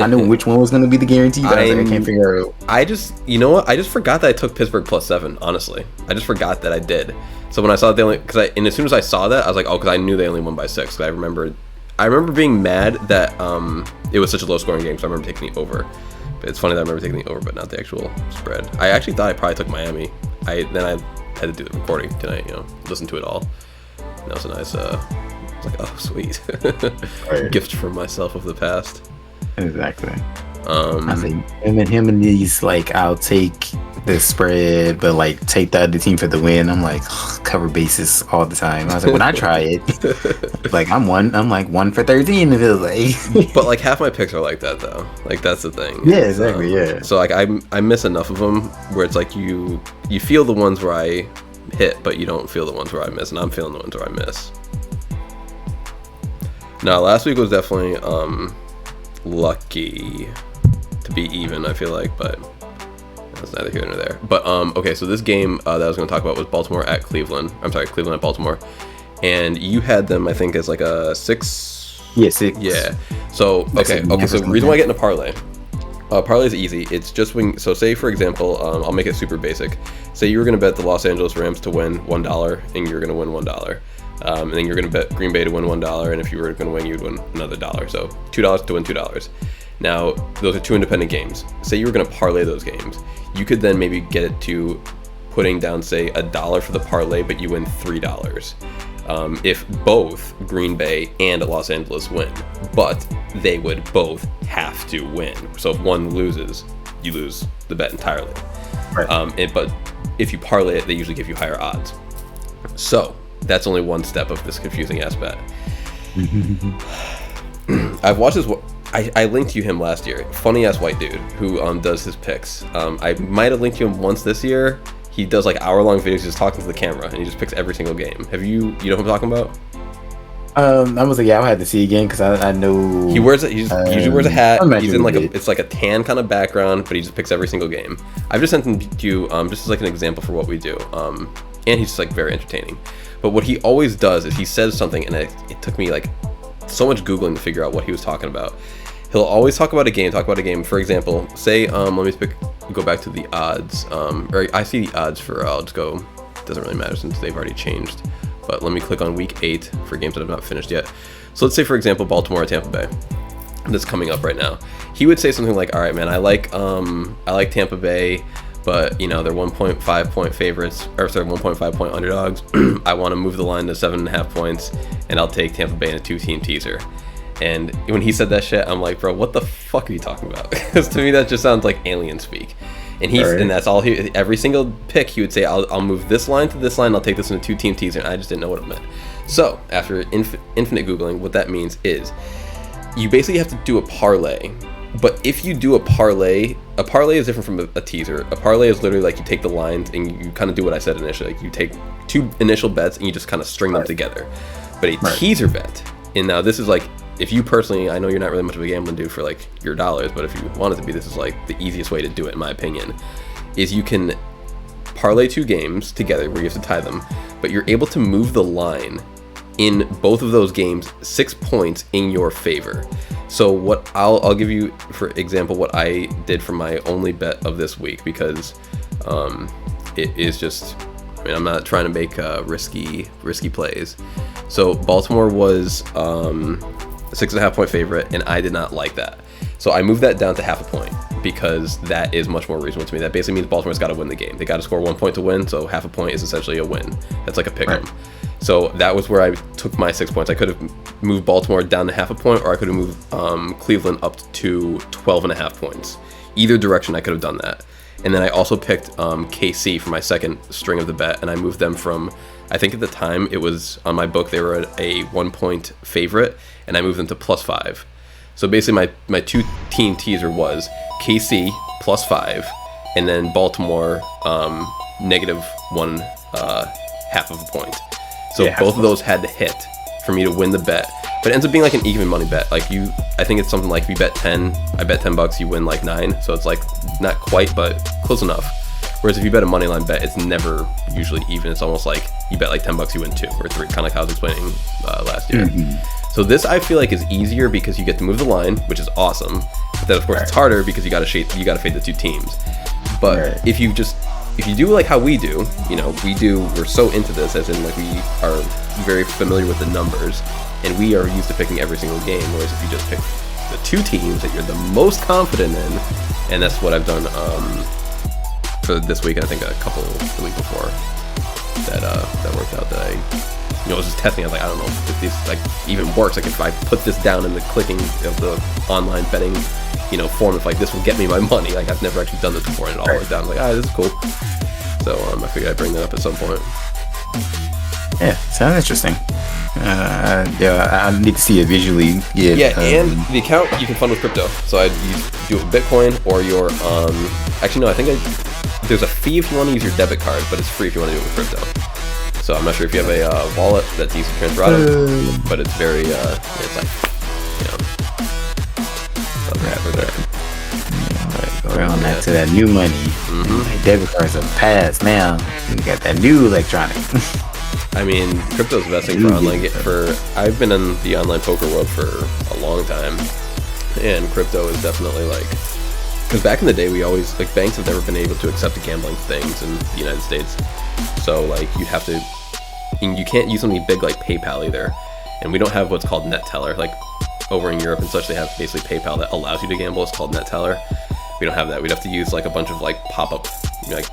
knew which one was gonna be the guarantee, but I can't figure out. You know what? I just forgot that I took Pittsburgh +7. Honestly, I just forgot that I did. So when I saw that and as soon as I saw that, I was like, oh, because I knew they only won by 6. I remember being mad that it was such a low scoring game. So I remember taking the over. But it's funny that I remember taking the over, but not the actual spread. I actually thought I probably took Miami. I had to do the recording tonight, listen to it all. And that was a nice, I was like, oh, sweet. Right. Gift from myself of the past. Exactly. I think him and these, like, I'll take the spread, but, like, take the other team for the win. I'm like, cover bases all the time. I was like, when I try it, like, I'm 1 for 13, it feels like. But, like, half my picks are like that, though. Like, that's the thing. Yeah, exactly, yeah. So, like, I miss enough of them where it's like you feel the ones where I hit, but you don't feel the ones where I miss, and I'm feeling the ones where I miss. Now, last week was definitely lucky to be even, I feel like, but that's neither here nor there. But okay, so this game that I was going to talk about was Baltimore at Cleveland. I'm sorry, Cleveland at Baltimore, and you had them, I think, as like a 6. Yeah, 6. Yeah. So okay. So the reason why I get in a parlay Parlay is easy. It's just when, so say for example, I'll make it super basic. Say you were going to bet the Los Angeles Rams to win $1 and you're going to win $1. And then you're going to bet Green Bay to win $1, and if you were going to win, you'd win another $1. So $2 to win $2. Now, those are two independent games. Say you were going to parlay those games. You could then maybe get it to putting down, say, $1 for the parlay, but you win $3. If both Green Bay and Los Angeles win, but they would both have to win. So if one loses, you lose the bet entirely. Right. But if you parlay it, they usually give you higher odds. So that's only one step of this confusing ass bet. I've watched this. I linked you him last year. Funny ass white dude who does his picks. I might have linked you him once this year. He does like hour-long videos just talking to the camera, and he just picks every single game. You know who I'm talking about? I was like, yeah, I'll have to see again because I know he usually wears a hat. He's in like it's like a tan kind of background, but he just picks every single game. I've just sent him to you just as like an example for what we do. And he's just like very entertaining. But what he always does is he says something, and it took me like so much Googling to figure out what he was talking about. He'll always talk about a game. For example, say, let me go back to the odds. Or I see the odds for, I'll just go, doesn't really matter since they've already changed. But let me click on week 8 for games that have not finished yet. So let's say, for example, Baltimore at Tampa Bay. That's coming up right now. He would say something like, all right, man, I like Tampa Bay, but you know, they're 1.5 point favorites, or sorry, 1.5 point underdogs. I want to move the line to 7.5 points, and I'll take Tampa Bay in a 2-team teaser. And when he said that shit, I'm like, bro, what the fuck are you talking about? Because to me, that just sounds like alien speak. And and that's all every single pick, he would say, I'll move this line to this line, I'll take this in a 2-team teaser, and I just didn't know what it meant. So, after infinite Googling, what that means is, you basically have to do a parlay. But if you do a parlay is different from a teaser. A parlay is literally like you take the lines and you kind of do what I said initially. Like you take two initial bets and you just kind of string them together. But a teaser bet, and now this is like, if you personally, I know you're not really much of a gambling dude for like your dollars, but if you wanted to be, this is like the easiest way to do it in my opinion, is you can parlay 2 games together where you have to tie them, but you're able to move the line in both of those games 6 points in your favor. So what I'll give you, for example, what I did for my only bet of this week, because it is just, I mean, I'm not trying to make risky plays. So Baltimore was 6.5 point favorite, and I did not like that. So I moved that down to 0.5 point because that is much more reasonable to me. That basically means Baltimore's got to win the game. They got to score 1 point to win, so 0.5 point is essentially a win. That's like a pick 'em. Right. So that was where I took my 6 points. I could have moved Baltimore down to 0.5 point, or I could have moved Cleveland up to 12.5 points. Either direction, I could have done that. And then I also picked KC for my second string of the bet, and I moved them from, I think at the time it was on my book, they were a 1 point favorite, and I moved them to +5. So basically my 2-team teaser was KC +5, and then Baltimore -1.5 point. So both of those had to hit for me to win the bet. But it ends up being like an even money bet. Like I think it's something like if you bet 10, I bet $10, you win like 9. So it's like not quite, but close enough. Whereas if you bet a money line bet, it's never usually even. It's almost like you bet like $10, you win 2 or 3, kind of like how I was explaining last year. Mm-hmm. So this I feel like is easier because you get to move the line, which is awesome. But then of course it's harder because you got to fade the 2 teams. But if you do like how we do, you know, we're so into this, as in like we are very familiar with the numbers, and we are used to picking every single game. Whereas if you just pick the 2 teams that you're the most confident in, and that's what I've done for this week, and I think a couple the week before that worked out. That I was just testing. I was like, I don't know if this like even works. Like if I put this down in the clicking of the online betting, form, if like this will get me my money. Like I've never actually done this before, and it all worked out. I'm like, this is cool. So I figured I'd bring that up at some point. Yeah, sounds interesting. I need to see it visually. And the account you can fund with crypto. So I'd do it with Bitcoin or your actually no, I think there's a fee if you want to use your debit card, but it's free if you want to do it with crypto. So I'm not sure if you have a wallet that's easy to transfer out of, but it's very it's like we're on that to that new money. Mm-hmm. Like debit cards are past now. We got that new electronic. I mean, crypto's investing for online. I've been in the online poker world for a long time, and crypto is definitely like Because back in the day, we always, like, banks have never been able to accept gambling things in the United States. So, like, you have to, and you can't use something big like PayPal either. And we don't have what's called net teller. Like, over in Europe and such, they have basically PayPal that allows you to gamble. It's called net teller. We don't have that. We'd have to use, like, a bunch of, like, pop-up, like,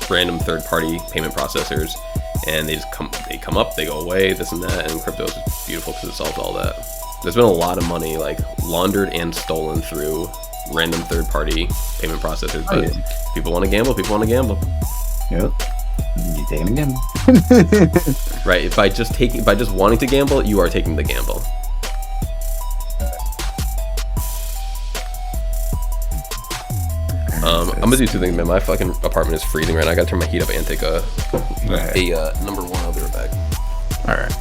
random third-party payment processors. And they just come up, they go away, this and that. And crypto is just beautiful because it solves all that. There's been a lot of money, like, laundered and stolen through random third-party payment processors, but people want to gamble. Yep, you taking a gamble. Right. By just wanting to gamble, you are taking the gamble. I'm gonna do two things, man. My fucking apartment is freezing right now. I gotta turn my heat up and take a number one. I'll be right back. All right.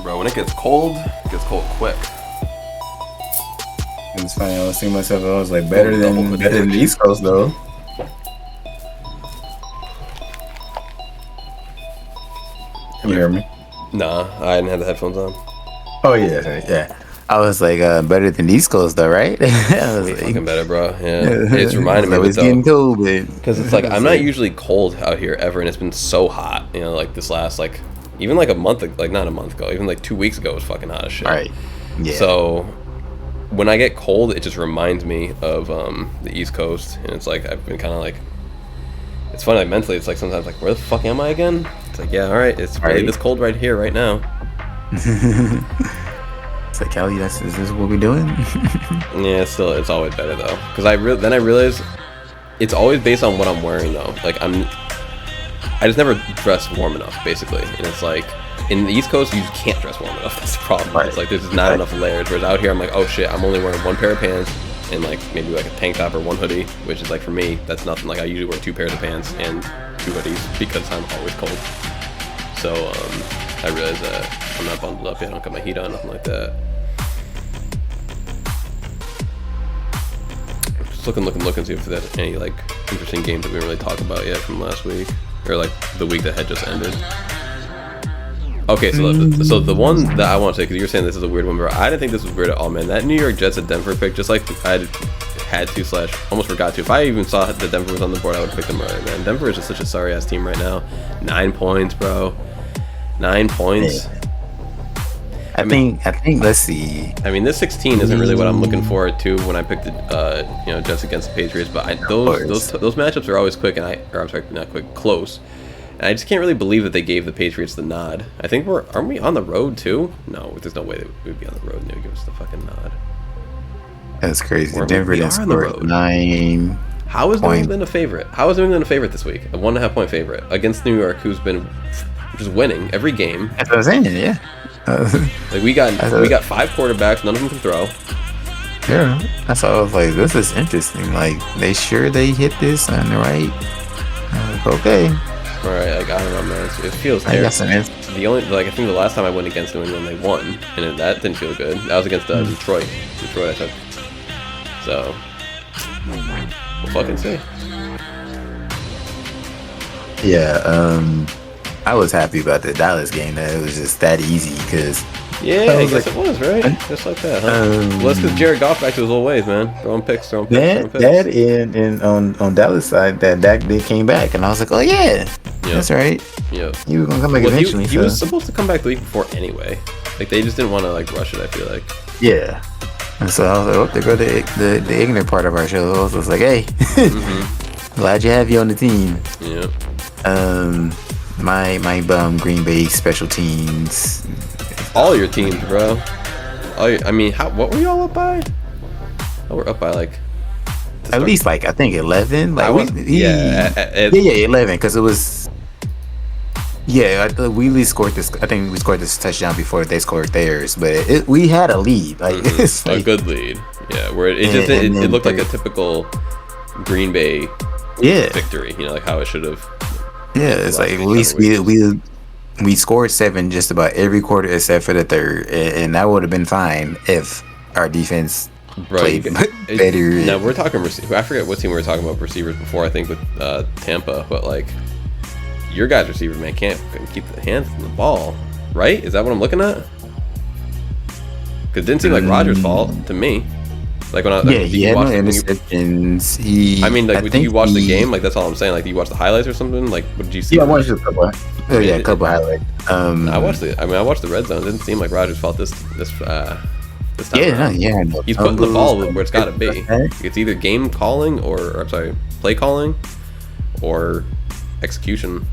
Bro, when it gets cold quick. It's funny. I was thinking to myself, I was like, better than the East Coast though. Can you hear me? Nah, I didn't have the headphones on. Oh yeah. I was like, better than the East Coast though, right? I was like, fucking better, bro. Yeah, it's reminding me of it it's getting cold, because it's like I'm not usually cold out here ever, and it's been so hot. You know, like this last like even like a month, like not a month ago, even like 2 weeks ago, it was fucking hot as shit. Right. Yeah. So when I get cold, it just reminds me of the East Coast, and it's like I've been kind of like, it's funny, like mentally, it's like sometimes like, where the fuck am I again? It's like, yeah, all right, it's really this cold right here, right now. It's like, Kelly, is this what we're doing? Yeah, still, it's always better though, because then I realize it's always based on what I'm wearing though. Like I just never dress warm enough, basically, and it's like in the East Coast you just can't dress warm enough. That's the problem. Right. It's like there's just not enough layers. Whereas out here I'm like, oh shit, I'm only wearing one pair of pants and like maybe like a tank top or one hoodie, which is like for me that's nothing. Like I usually wear 2 pairs of pants and 2 hoodies because I'm always cold. So I realize that I'm not bundled up yet. I don't got my heat on, nothing like that. Just looking, see if there's any like interesting games that we didn't really talk about yet from last week, or like the week that had just ended. Okay, so the one that I want to say, because you were saying this is a weird one, bro. I didn't think this was weird at all, man. That New York Jets at Denver pick, just like I had to / almost forgot to. If I even saw that Denver was on the board, I would have picked them right, man. Denver is just such a sorry ass team right now. 9 points, bro. 9 points. Yeah. I think. Let's see. I mean, this 16 isn't really what I'm looking forward to when I picked the Jets against the Patriots. But those matchups are always quick, I'm sorry, not quick, close. And I just can't really believe that they gave the Patriots the nod. I think aren't we on the road too? No, there's no way that we'd be on the road and they would give us the fucking nod. That's crazy. Denver didn't score 9. How is New England a favorite? How is New England a favorite this week? A 1.5 point favorite against New York, who's been just winning every game. That's what I'm saying. Yeah. Like we got 5 quarterbacks, none of them can throw. Yeah, that's why I was like, this is interesting. Like they hit this on the right. Like, okay. All right, like I don't know, man. It feels terrible. The only I think the last time I went against New England, they won, and that didn't feel good. That was against Detroit. I took. So we'll fucking see. Yeah, I was happy about the Dallas game. That it was just that easy because Yeah, I guess it was, right? Just like that, huh? Well, it's because Jared Goff back to his old ways, man. Throwing picks. That in on Dallas side, that Dak they came back, and I was like, oh yeah, that's right. Yeah, he was gonna come back eventually. He was supposed to come back the week before anyway. Like they just didn't want to like rush it. I feel like. Yeah, and so I was like, oh, there go the ignorant part of our show. I was like, hey, glad you have you on the team. Yeah. My bum Green Bay special teams. All your teams, bro. What were y'all up by? Oh, we're up by like. At least like I think 11. Like 11 because it was. Yeah, we scored this. I think we scored this touchdown before they scored theirs, but we had a lead. Like it's like, a good lead. Yeah, where it looked like a typical Green Bay victory. You know, like how it should have. Yeah, it's like at least we scored 7 just about every quarter except for the third, and that would have been fine if our defense played better. Now we're talking I forget what team we were talking about receivers before. I think with Tampa, but like your guys' receiver man can't keep the hands on the ball, right? Is that what I'm looking at? Because it didn't seem like Rodgers' fault to me. Like when he had no interceptions. Did you watch the game? Like that's all I'm saying. Like, did you watch the highlights or something? Like, what did you see? Yeah, I watched a couple. A couple highlights. I watched the red zone. It didn't seem like Rodgers' fault this time. No. He's putting the ball where it's got to be. It's either game calling or play calling, or execution.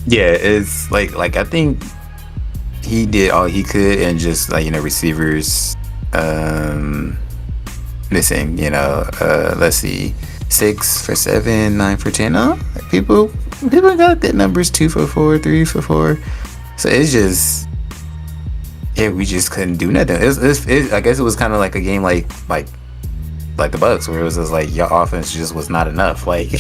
Yeah, it's like I think he did all he could, and just like receivers. Missing, let's see, 6 for 7, 9 for 10. People got good numbers, 2 for 4, 3 for 4. So it's just, we just couldn't do nothing. I guess it was kind of like a game like the Bucks, where it was just like your offense just was not enough. Like,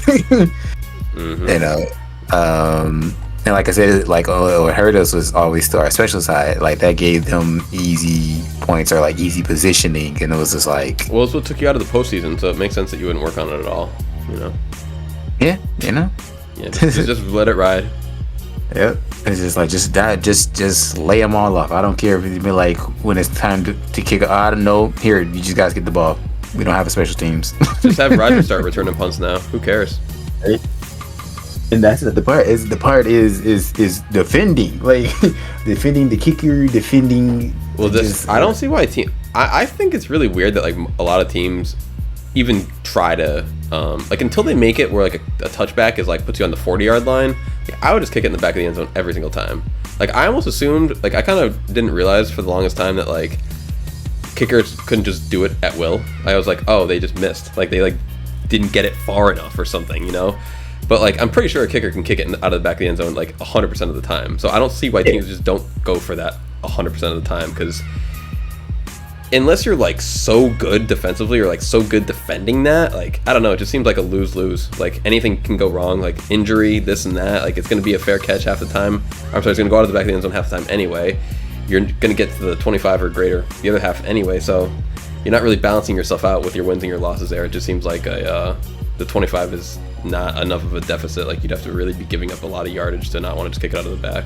and like I said, like what hurt us was always still our special side. Like that gave them easy points or like easy positioning, and it was just like. Well, it's what took you out of the postseason, so it makes sense that you wouldn't work on it at all. Yeah, Yeah, just let it ride. Yep, it's just like just lay them all off. I don't care if it's been like when it's time to kick. I don't know. Here, you just guys get the ball. We don't have a special teams. Just have Rodgers start returning punts now. Who cares? Right? And that's the part. Is defending, like defending the kicker, defending. Well, I don't see why I think it's really weird that like a lot of teams even try to like until they make it where like a touchback is like puts you on the 40-yard line. Like, I would just kick it in the back of the end zone every single time. Like I almost assumed, like I kind of didn't realize for the longest time that like kickers couldn't just do it at will. I was like, oh, they just missed. Like they like didn't get it far enough or something, But like I'm pretty sure a kicker can kick it out of the back of the end zone like 100% of the time. So I don't see why teams just don't go for that 100% of the time, because unless you're like so good defensively or like so good defending that, like I don't know, it just seems like a lose-lose. Like anything can go wrong, like injury, this and that. Like it's going to be a fair catch half the time. It's going to go out of the back of the end zone half the time anyway. You're going to get to the 25 or greater the other half anyway. So you're not really balancing yourself out with your wins and your losses there. It just seems like the 25 is not enough of a deficit. Like you'd have to really be giving up a lot of yardage to not want to just kick it out of the back.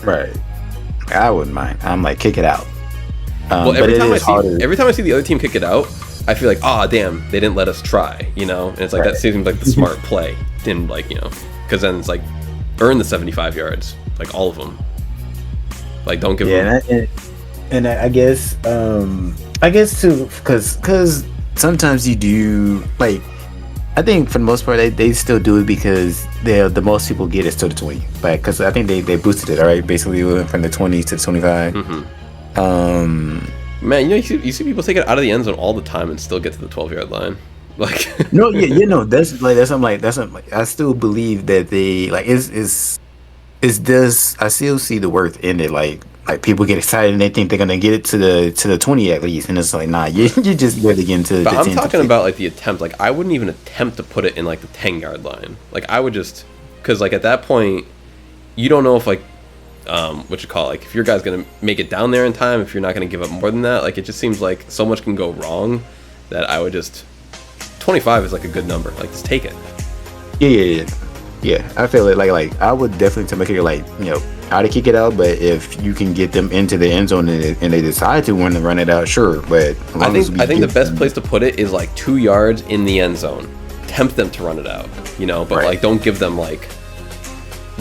Right. I wouldn't mind. I'm like, kick it out. Well, every time I see the other team kick it out, I feel like, damn, they didn't let us try, And it's like that seems like the smart play. Didn't because then it's like earn the 75 yards, like all of them. Like don't give them. And I guess too, because sometimes you do like. I think for the most part they still do it because the most people get is to the 20, like because I think they boosted it, all right. Basically, we went from the 20 to the 25. Man, you see people take it out of the end zone all the time and still get to the 12-yard line. Like that's something I still believe that they like is this. I still see the worth in it. Like people get excited and they think they're gonna get it to the 20 at least, and it's like nah, you just barely get into. But I'm talking about like the attempt. Like I wouldn't even attempt to put it in like the 10-yard line. Like I would just because like at that point you don't know if like like if your guy's gonna make it down there in time, if you're not gonna give up more than that. Like it just seems like so much can go wrong that I would just 25 is like a good number. Like just take it. Yeah. I feel it like I would definitely to make it like how to kick it out, but if you can get them into the end zone and they decide to want to run it out, sure. But I think the best place to put it is like 2 yards in the end zone. Tempt them to run it out, but like don't give them like,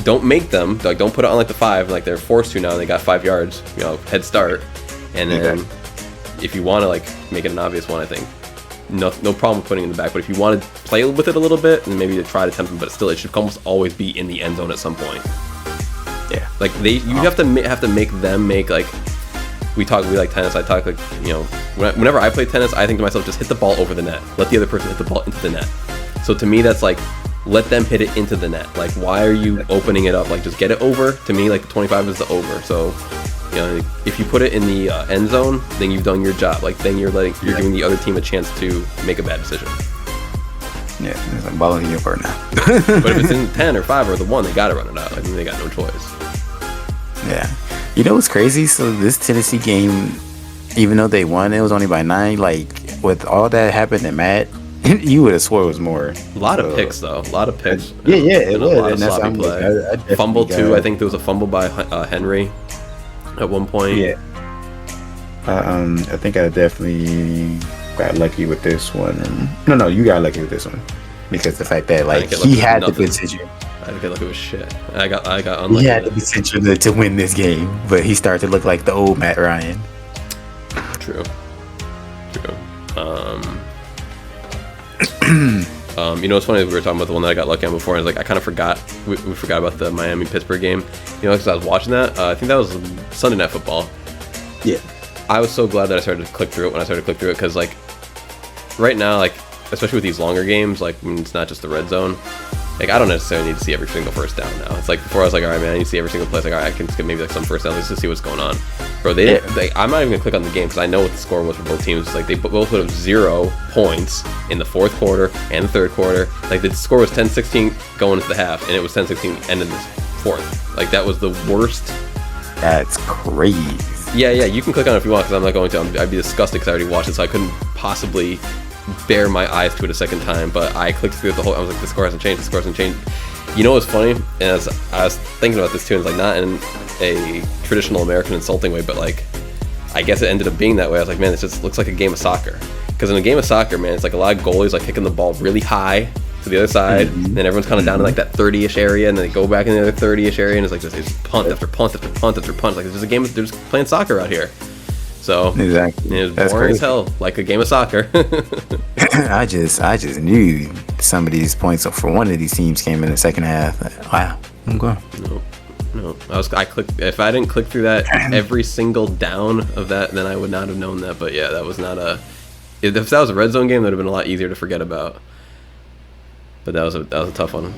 don't make them like, don't put it on like the 5, like they're forced to now. They got 5 yards, head start, and then if you want to like make it an obvious one, I think no problem with putting it in the back. But if you want to play with it a little bit and maybe to try to tempt them, but still it should almost always be in the end zone at some point. Yeah, like you have to make them make like, we like tennis. I talk like, whenever I play tennis, I think to myself, just hit the ball over the net. Let the other person hit the ball into the net. So to me, that's like, let them hit it into the net. Like, why are you opening it up? Like, just get it over. To me, like, the 25 is the over. So, if you put it in the end zone, then you've done your job. Like, then you're giving the other team a chance to make a bad decision. Yeah, I'm balling in your part now. But if it's in 10 or 5 or the 1, they got to run it out. I think they got no choice. Yeah. You know what's crazy? So this Tennessee game, even though they won, it was only by 9. Like, with all that happened to Matt, you would have swore it was more. A lot of picks, though. A lot of picks. Yeah, it was. A lot of sloppy play. Fumble, too. I think there was a fumble by Henry at one point. Yeah. I think I definitely got lucky with this one. No, you got lucky with this one. Because the fact that, like, he had the potential. I didn't get lucky with shit. I got unlucky. He had the potential to win this game, but he started to look like the old Matt Ryan. True. It's funny, we were talking about the one that I got lucky on before, and I kind of forgot, we forgot about the Miami-Pittsburgh game, because I was watching that, I think that was Sunday Night Football. Yeah. I was so glad that I started to click through it because, like, right now, like, especially with these longer games, like, it's not just the red zone, like, I don't necessarily need to see every single first down now. It's like, before I was like, all right, man, I need to see every single play. It's like, all right, I can skip maybe like some first downs just to see what's going on. Bro, I'm not even gonna click on the game because I know what the score was for both teams. It's like, they both put up 0 points in the fourth quarter and the third quarter. Like, the score was 10-16 going into the half, and it was 10-16 ending the fourth. Like, that was the worst. That's crazy. Yeah, you can click on it if you want, because I'm not going to. I'd be disgusted because I already watched it, so I couldn't possibly bear my eyes to it a second time. But I clicked through the whole. I was like, the score hasn't changed. You know what's funny? And as I was thinking about this too, and it's like, not in a traditional American insulting way, but like, I guess it ended up being that way. I was like, man, this just looks like a game of soccer. Because in a game of soccer, man, it's like a lot of goalies like kicking the ball really high to the other side, and then everyone's kind of down in like that 30-ish area, and then they go back in the other 30-ish area, and it's like just punt after punt after punt after punt. Like, it's just a game. They're just playing soccer out here. So exactly, it was boring as hell, like a game of soccer. I just knew some of these points for one of these teams came in the second half. Wow, I'm going. No. I clicked. If I didn't click through that every single down of that, then I would not have known that. But yeah, that was not a. If that was a red zone game, that would have been a lot easier to forget about. But that was a tough one.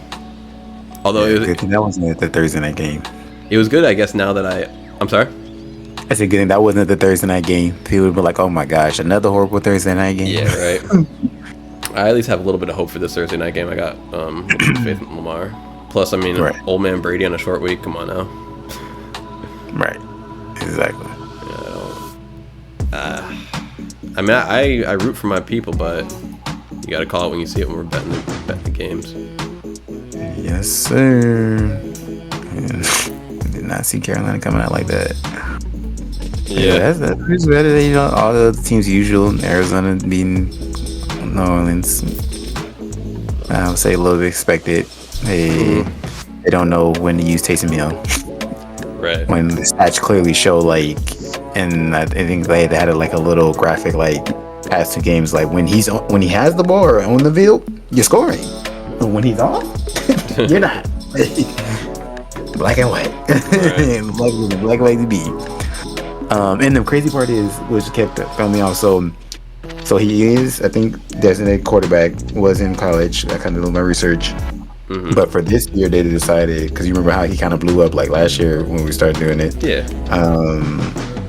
Although that wasn't the Thursday night game. It was good, I guess. Now that I'm sorry. I said, good thing that wasn't the Thursday night game. People would be like, "Oh my gosh, another horrible Thursday night game." Yeah, right. I at least have a little bit of hope for this Thursday night game. I got faith in Lamar. Plus, I mean, old man Brady on a short week. Come on now. Right. Exactly. I mean, I root for my people, but you got to call it when you see it when we're betting the games. Yes, sir. Did not see Carolina coming out like that. Yeah, that's better than all the other teams usual. Arizona beating New Orleans. I would say a little bit expected. They don't know when to use Taysom Hill. Right. When the stats clearly show, like, and I think they had a little graphic like past 2 games, like when he has the ball or on the field, you're scoring. But when he's off, you're not. Black and white. Right. black and white to be. And the crazy part is, which kept throwing me off, so he is, I think, designated quarterback, was in college. I kind of did my research. Mm-hmm. But for this year, they decided, because you remember how he kind of blew up like last year when we started doing it. Yeah.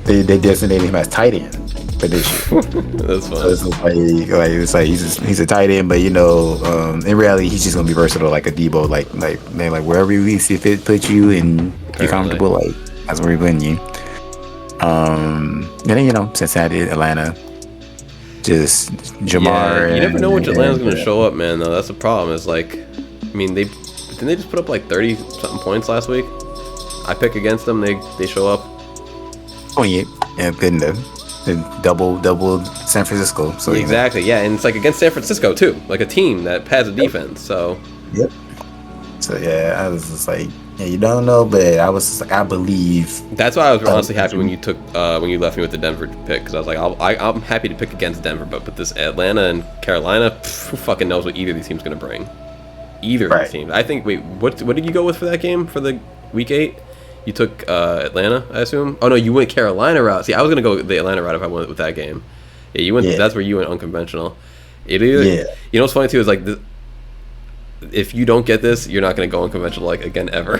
They designated him as tight end for this year. That's fun. So it's like he's a tight end, but in reality, he's just gonna be versatile like a Debo. Like wherever we see fit, put you and you're comfortable. Like that's where we're putting you. And then Cincinnati, Atlanta, just Jamar. Yeah, you never know which Atlanta's gonna show up, man. Though that's the problem. Is like, I mean, didn't they just put up like 30 something points last week? I pick against them. They show up. 28. Yeah, good enough. Double San Francisco. So Exactly. Yeah, and it's like against San Francisco too, like a team that has a defense. So. Yep. So yeah, I was just like, yeah, you don't know, but I was just like, I believe. That's why I was honestly happy when you left me with the Denver pick, because I was like, I'm happy to pick against Denver, but with this Atlanta and Carolina, who fucking knows what either of these teams going to bring? Either of these teams. I think. Wait, what did you go with for that game for the week 8? You took Atlanta, I assume. Oh no, you went Carolina route. See, I was gonna go the Atlanta route if I went with that game. Yeah, you went. Yeah. That's where you went unconventional. You know what's funny too is like, if you don't get this, you're not gonna go unconventional like again ever.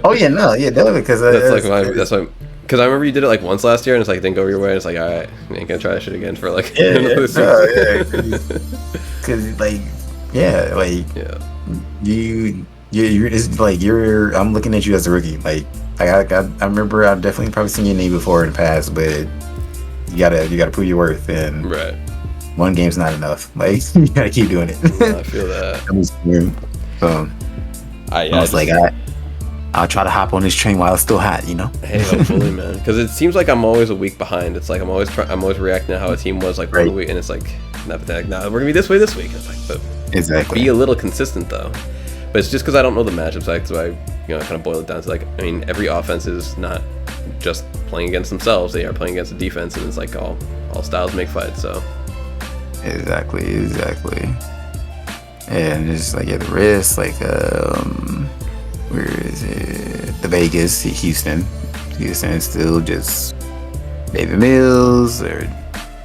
Oh yeah, no, yeah, definitely, because that's why. Because I remember you did it like once last year, and it's like it didn't go your way. And it's like, all right, I ain't gonna try that shit again for like another season. Because you're it's like I'm looking at you as a rookie. Like I remember I've definitely probably seen your name before in the past, but you gotta prove your worth, and right. One game's not enough. Like you gotta keep doing it. I feel that. I'll try to hop on this train while it's still hot, you know. Hey, hopefully, man. Because it seems like I'm always a week behind. It's like I'm always reacting to how a team was like one week, and it's like, nah, we're gonna be this way this week. It's like, but exactly. Be a little consistent though. But it's just because I don't know the matchups. Like, so I kind of boil it down to like, I mean, every offense is not just playing against themselves; they are playing against the defense, and it's like all styles make fights. So. Exactly. And it's like at the risk, like where is it? The Vegas, Houston is still just David Mills, or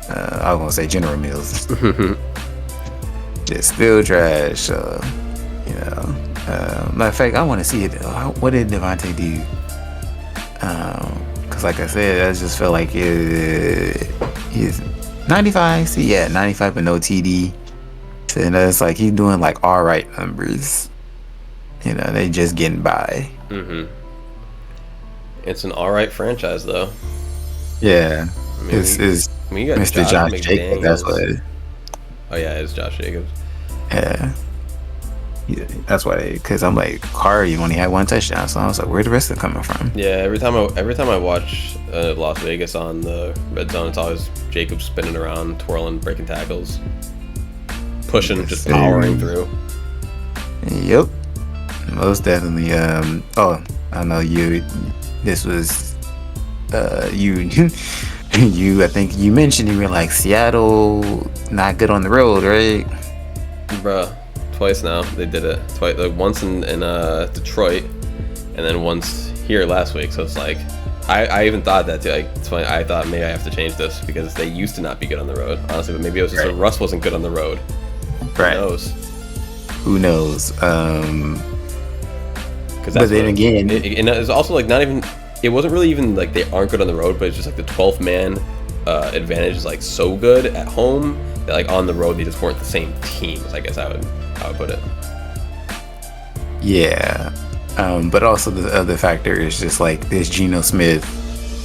I was gonna say General Mills. Just still trash. Matter of fact, I want to see it. What did Devontae do? Because like I said, I just felt like he's 95. See, 95 but no TD. So it's like he's doing like all right numbers. They just getting by. It's an all right franchise though. Yeah, it's Mr. Josh Jacobs. That's what it is. Oh yeah, it's Josh Jacobs. Yeah, that's why. Because I'm like, Carr, you only had one touchdown, so I was like, where the rest of it coming from? Yeah, every time I watch Las Vegas on the red zone, it's always Jacobs spinning around, twirling, breaking tackles, pushing, just powering through. Yep, most definitely. I know you. This was you. I think you mentioned you were like Seattle, not good on the road, right? Bruh. Twice now they did it. Twice, like once in Detroit, and then once here last week. So it's like I even thought that too. Like it's funny. I thought maybe I have to change this because they used to not be good on the road, honestly. But maybe it was just that Russ wasn't good on the road. Right. Who knows? But then again, and it's also like not even. It wasn't really even like they aren't good on the road, but it's just like the 12th man advantage is like so good at home that like on the road they just weren't the same teams. I guess I would put it. Yeah, but also the other factor is just like this Geno Smith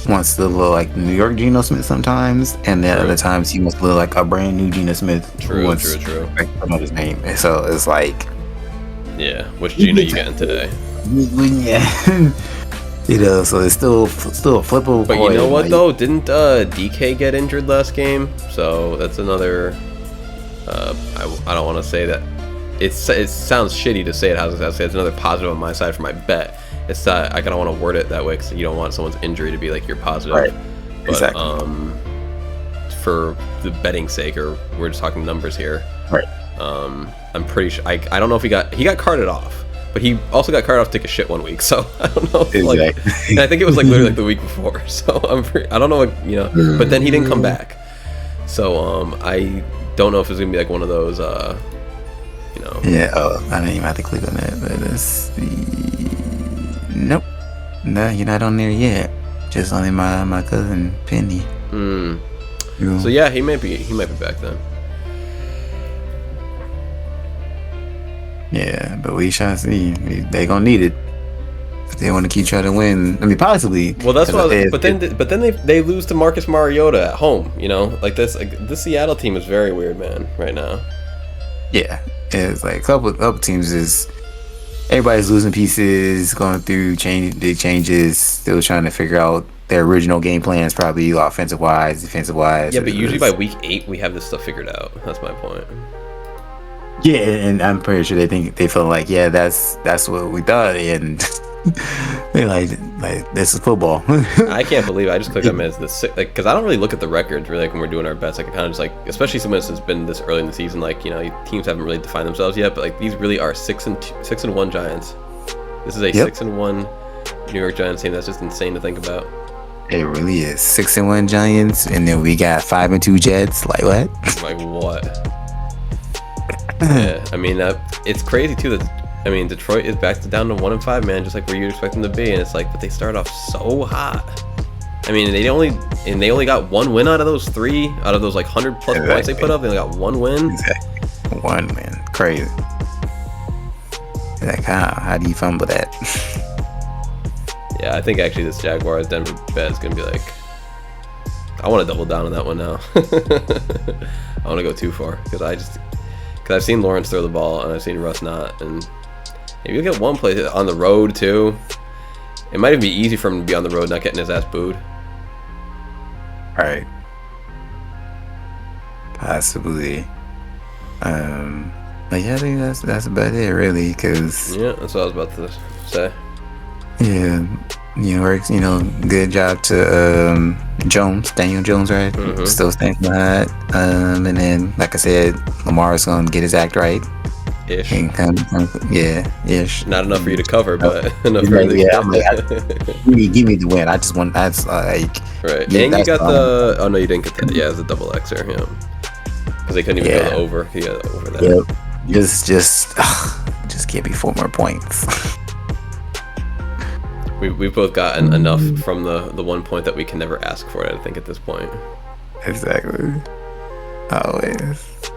wants to look like New York Geno Smith sometimes, and then other times he wants to look like a brand new Geno Smith. True. Like, I his name, so it's like, yeah, which Geno you getting today? Yeah. So it's still a flippable. But you know what though? Didn't DK get injured last game? So that's another. I don't want to say that. It sounds shitty to say it. I was gonna say it's another positive on my side for my bet. It's not. I kind of want to word it that way because you don't want someone's injury to be like your positive. Right. But exactly. For the betting sake, or we're just talking numbers here. Right. I'm pretty sure. I don't know if he got carted off. But he also got carted off to take a shit one week, so I don't know. Exactly. And I think it was like literally like the week before. So I don't know what. But then he didn't come back. So I don't know if it's gonna be like one of those. Yeah. Oh, I didn't even have to click on that. But let's see. Nope. No, you're not on there yet. Just only my cousin Penny. So yeah, he might be back then. Yeah, but we shall see. They gonna need it. If they want to keep trying to win. I mean, possibly. Well, that's what. But then they lose to Marcus Mariota at home. Like this. Like, this Seattle team is very weird, man. Right now. Yeah, it's like a couple teams is everybody's losing pieces, going through big changes, still trying to figure out their original game plans, probably offensive wise, defensive wise. Yeah, but usually by week 8 we have this stuff figured out. That's my point. Yeah, and I'm pretty sure they feel like, yeah, that's what we thought, and they like this is football. I can't believe I just clicked on it as the because I don't really look at the records really like when we're doing our bets. Like I kind of just like, especially since it's been this early in the season, like teams haven't really defined themselves yet, but like these really are 6-1 Giants. This is a 6-1 New York Giants team. That's just insane to think about. It really is 6-1 Giants, and then we got 5-2 Jets. Like what? Like what? Yeah, I mean it's crazy too that Detroit is back to down to 1-5, man, just like where you'd expect them to be, and it's like, but they started off so hot. I mean, they only got one win out of those 3, out of those like 100+ points they put up. They only got one win. Exactly. One win, crazy. Like how do you fumble that? Yeah, I think actually this Jaguars Denver bet is gonna be like, I want to double down on that one now. I want to go too far because I've seen Lawrence throw the ball and I've seen Russ not, and maybe you'll get one play on the road too. It might even be easy for him to be on the road, not getting his ass booed. Right. Possibly. But yeah, I think that's about it, really. Cause yeah, that's what I was about to say. Yeah, good job to Daniel Jones, right? Mm-hmm. Still standing behind. And then, like I said, Lamar's gonna get his act right. Ish. And ish. Not enough for you to cover, but enough for you to. I'm like, give me the win. That's like. Right. And you got the. Oh no, you didn't get that. Yeah, it's a double Xer. Yeah. Because they couldn't even go over. He got over that. Yep. Just give me 4 more points. We've both gotten enough from the 1 point that we can never ask for it, I think, at this point. Exactly. Always.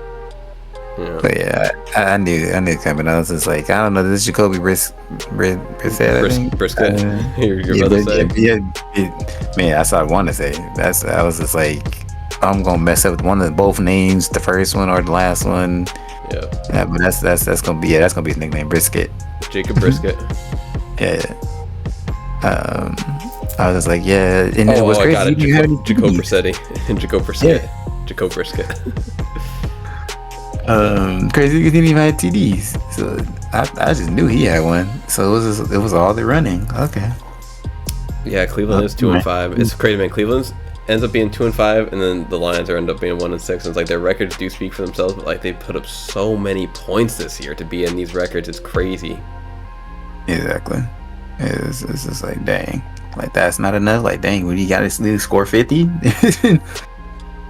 Yeah. But yeah, I knew coming. I was just like, I don't know, this is Jacoby Brisket. Brisket. Your brother said. Yeah, man, that's what I want to say. I was just like, I'm gonna mess up with both names, the first one or the last one. Yeah, but that's gonna be that's gonna be his nickname, Brisket. Jacob Brisket. Yeah. I was just like, yeah, and it was crazy. I got it. Jacob Brissetti. Jacob Brisket. Yeah. Jacob Brisket. Crazy because he didn't even have TDs. So I just knew he had one. So it was all the running. Okay. Yeah, Cleveland is 2-5. It's crazy, man. Cleveland ends up being 2-5, and then the Lions end up being 1-6. And it's like their records do speak for themselves, but like they put up so many points this year to be in these records. It's crazy. Exactly. It's just like, dang, like that's not enough. Like, dang, when you got to score 50.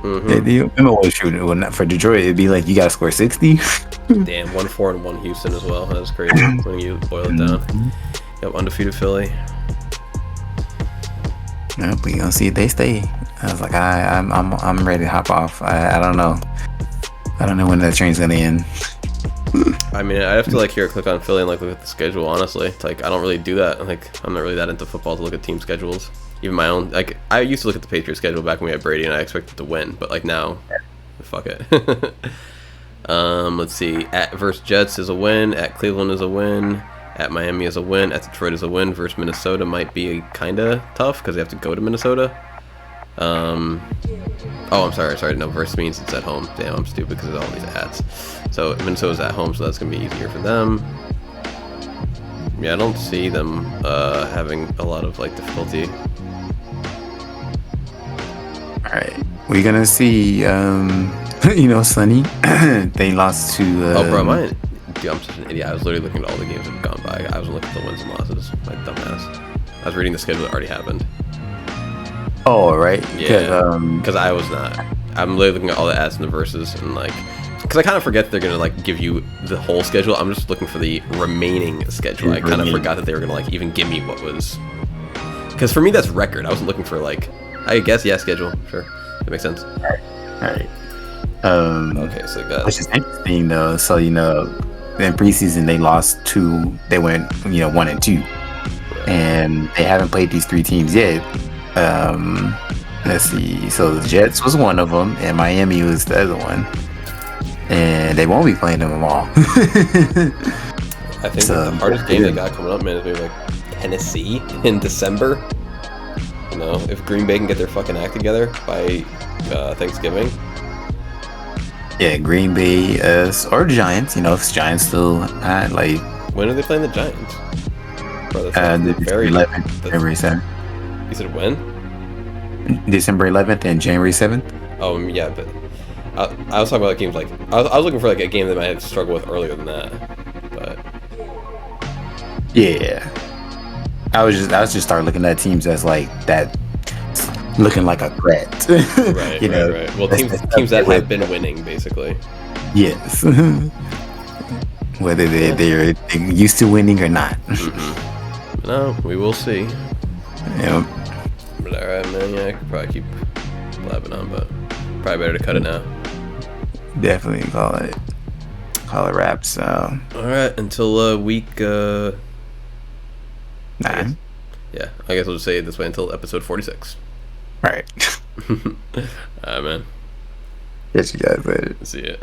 Mm-hmm. For Detroit, it'd be like you got to score 60. Damn, 1-4-1 Houston as well. That's crazy when you boil it down. Mm-hmm. Yep, undefeated Philly. Nope, we gonna see if they stay. I was like, I'm ready to hop off. I don't know. I don't know when that train's gonna end. I mean, I have to like here click on Philly and like look at the schedule. Honestly, it's like I don't really do that. Like I'm not really that into football to look at team schedules. Even my own. Like I used to look at the Patriots schedule back when we had Brady, and I expected to win. But like now, fuck it. Let's see. At versus Jets is a win. At Cleveland is a win. At Miami is a win. At Detroit is a win. Versus Minnesota might be kind of tough because they have to go to Minnesota. Oh, I'm sorry. No, versus means it's at home. Damn, I'm stupid because of all these ads. So Minnesota's at home, so that's gonna be easier for them. Yeah, I don't see them having a lot of like difficulty. All right, we're gonna see. Sunny. They lost to. Oh, bro, dude, I'm such an idiot. I was literally looking at all the games that have gone by. I wasn't looking at the wins and losses. My dumbass. I was reading the schedule that already happened. Oh, right. Yeah. Because I was not. I'm literally looking at all the ads and the verses and like. Because I kind of forget that they're gonna like give you the whole schedule. I'm just looking for the remaining schedule. I kind of forgot that they were gonna like even give me what was. Because for me that's record. I wasn't looking for like. I guess schedule. Sure, that makes sense. All right. Okay, so which is interesting though. So in preseason they lost 2. They went 1-2, and they haven't played these 3 teams yet. Let's see. So the Jets was one of them, and Miami was the other one. And they won't be playing them all. I think like, the hardest game they got coming up, man, is maybe like Tennessee in December. You know, if Green Bay can get their fucking act together by Thanksgiving. Yeah, Green Bay or Giants. You know, if Giants still like. When are they playing the Giants? Bro, December 11th, January 7th. You said when? December 11th and January 7th. Oh yeah, but I was talking about games like I was looking for like a game that I might have struggled with earlier than that, but yeah, I was just start looking at teams as like that, looking like a threat. Right, you know, right. Well, teams that have been winning basically. Yes. Whether they're used to winning or not. Mm-hmm. No, we will see. Yeah. But alright, man. Yeah, I could probably keep blabbing on, but probably better to cut it now. Definitely call it wraps. So. Alright, until week 9. Yeah, I guess we'll just say it this way until episode 46. Right. Alright, man. Yes, you guys later. See ya.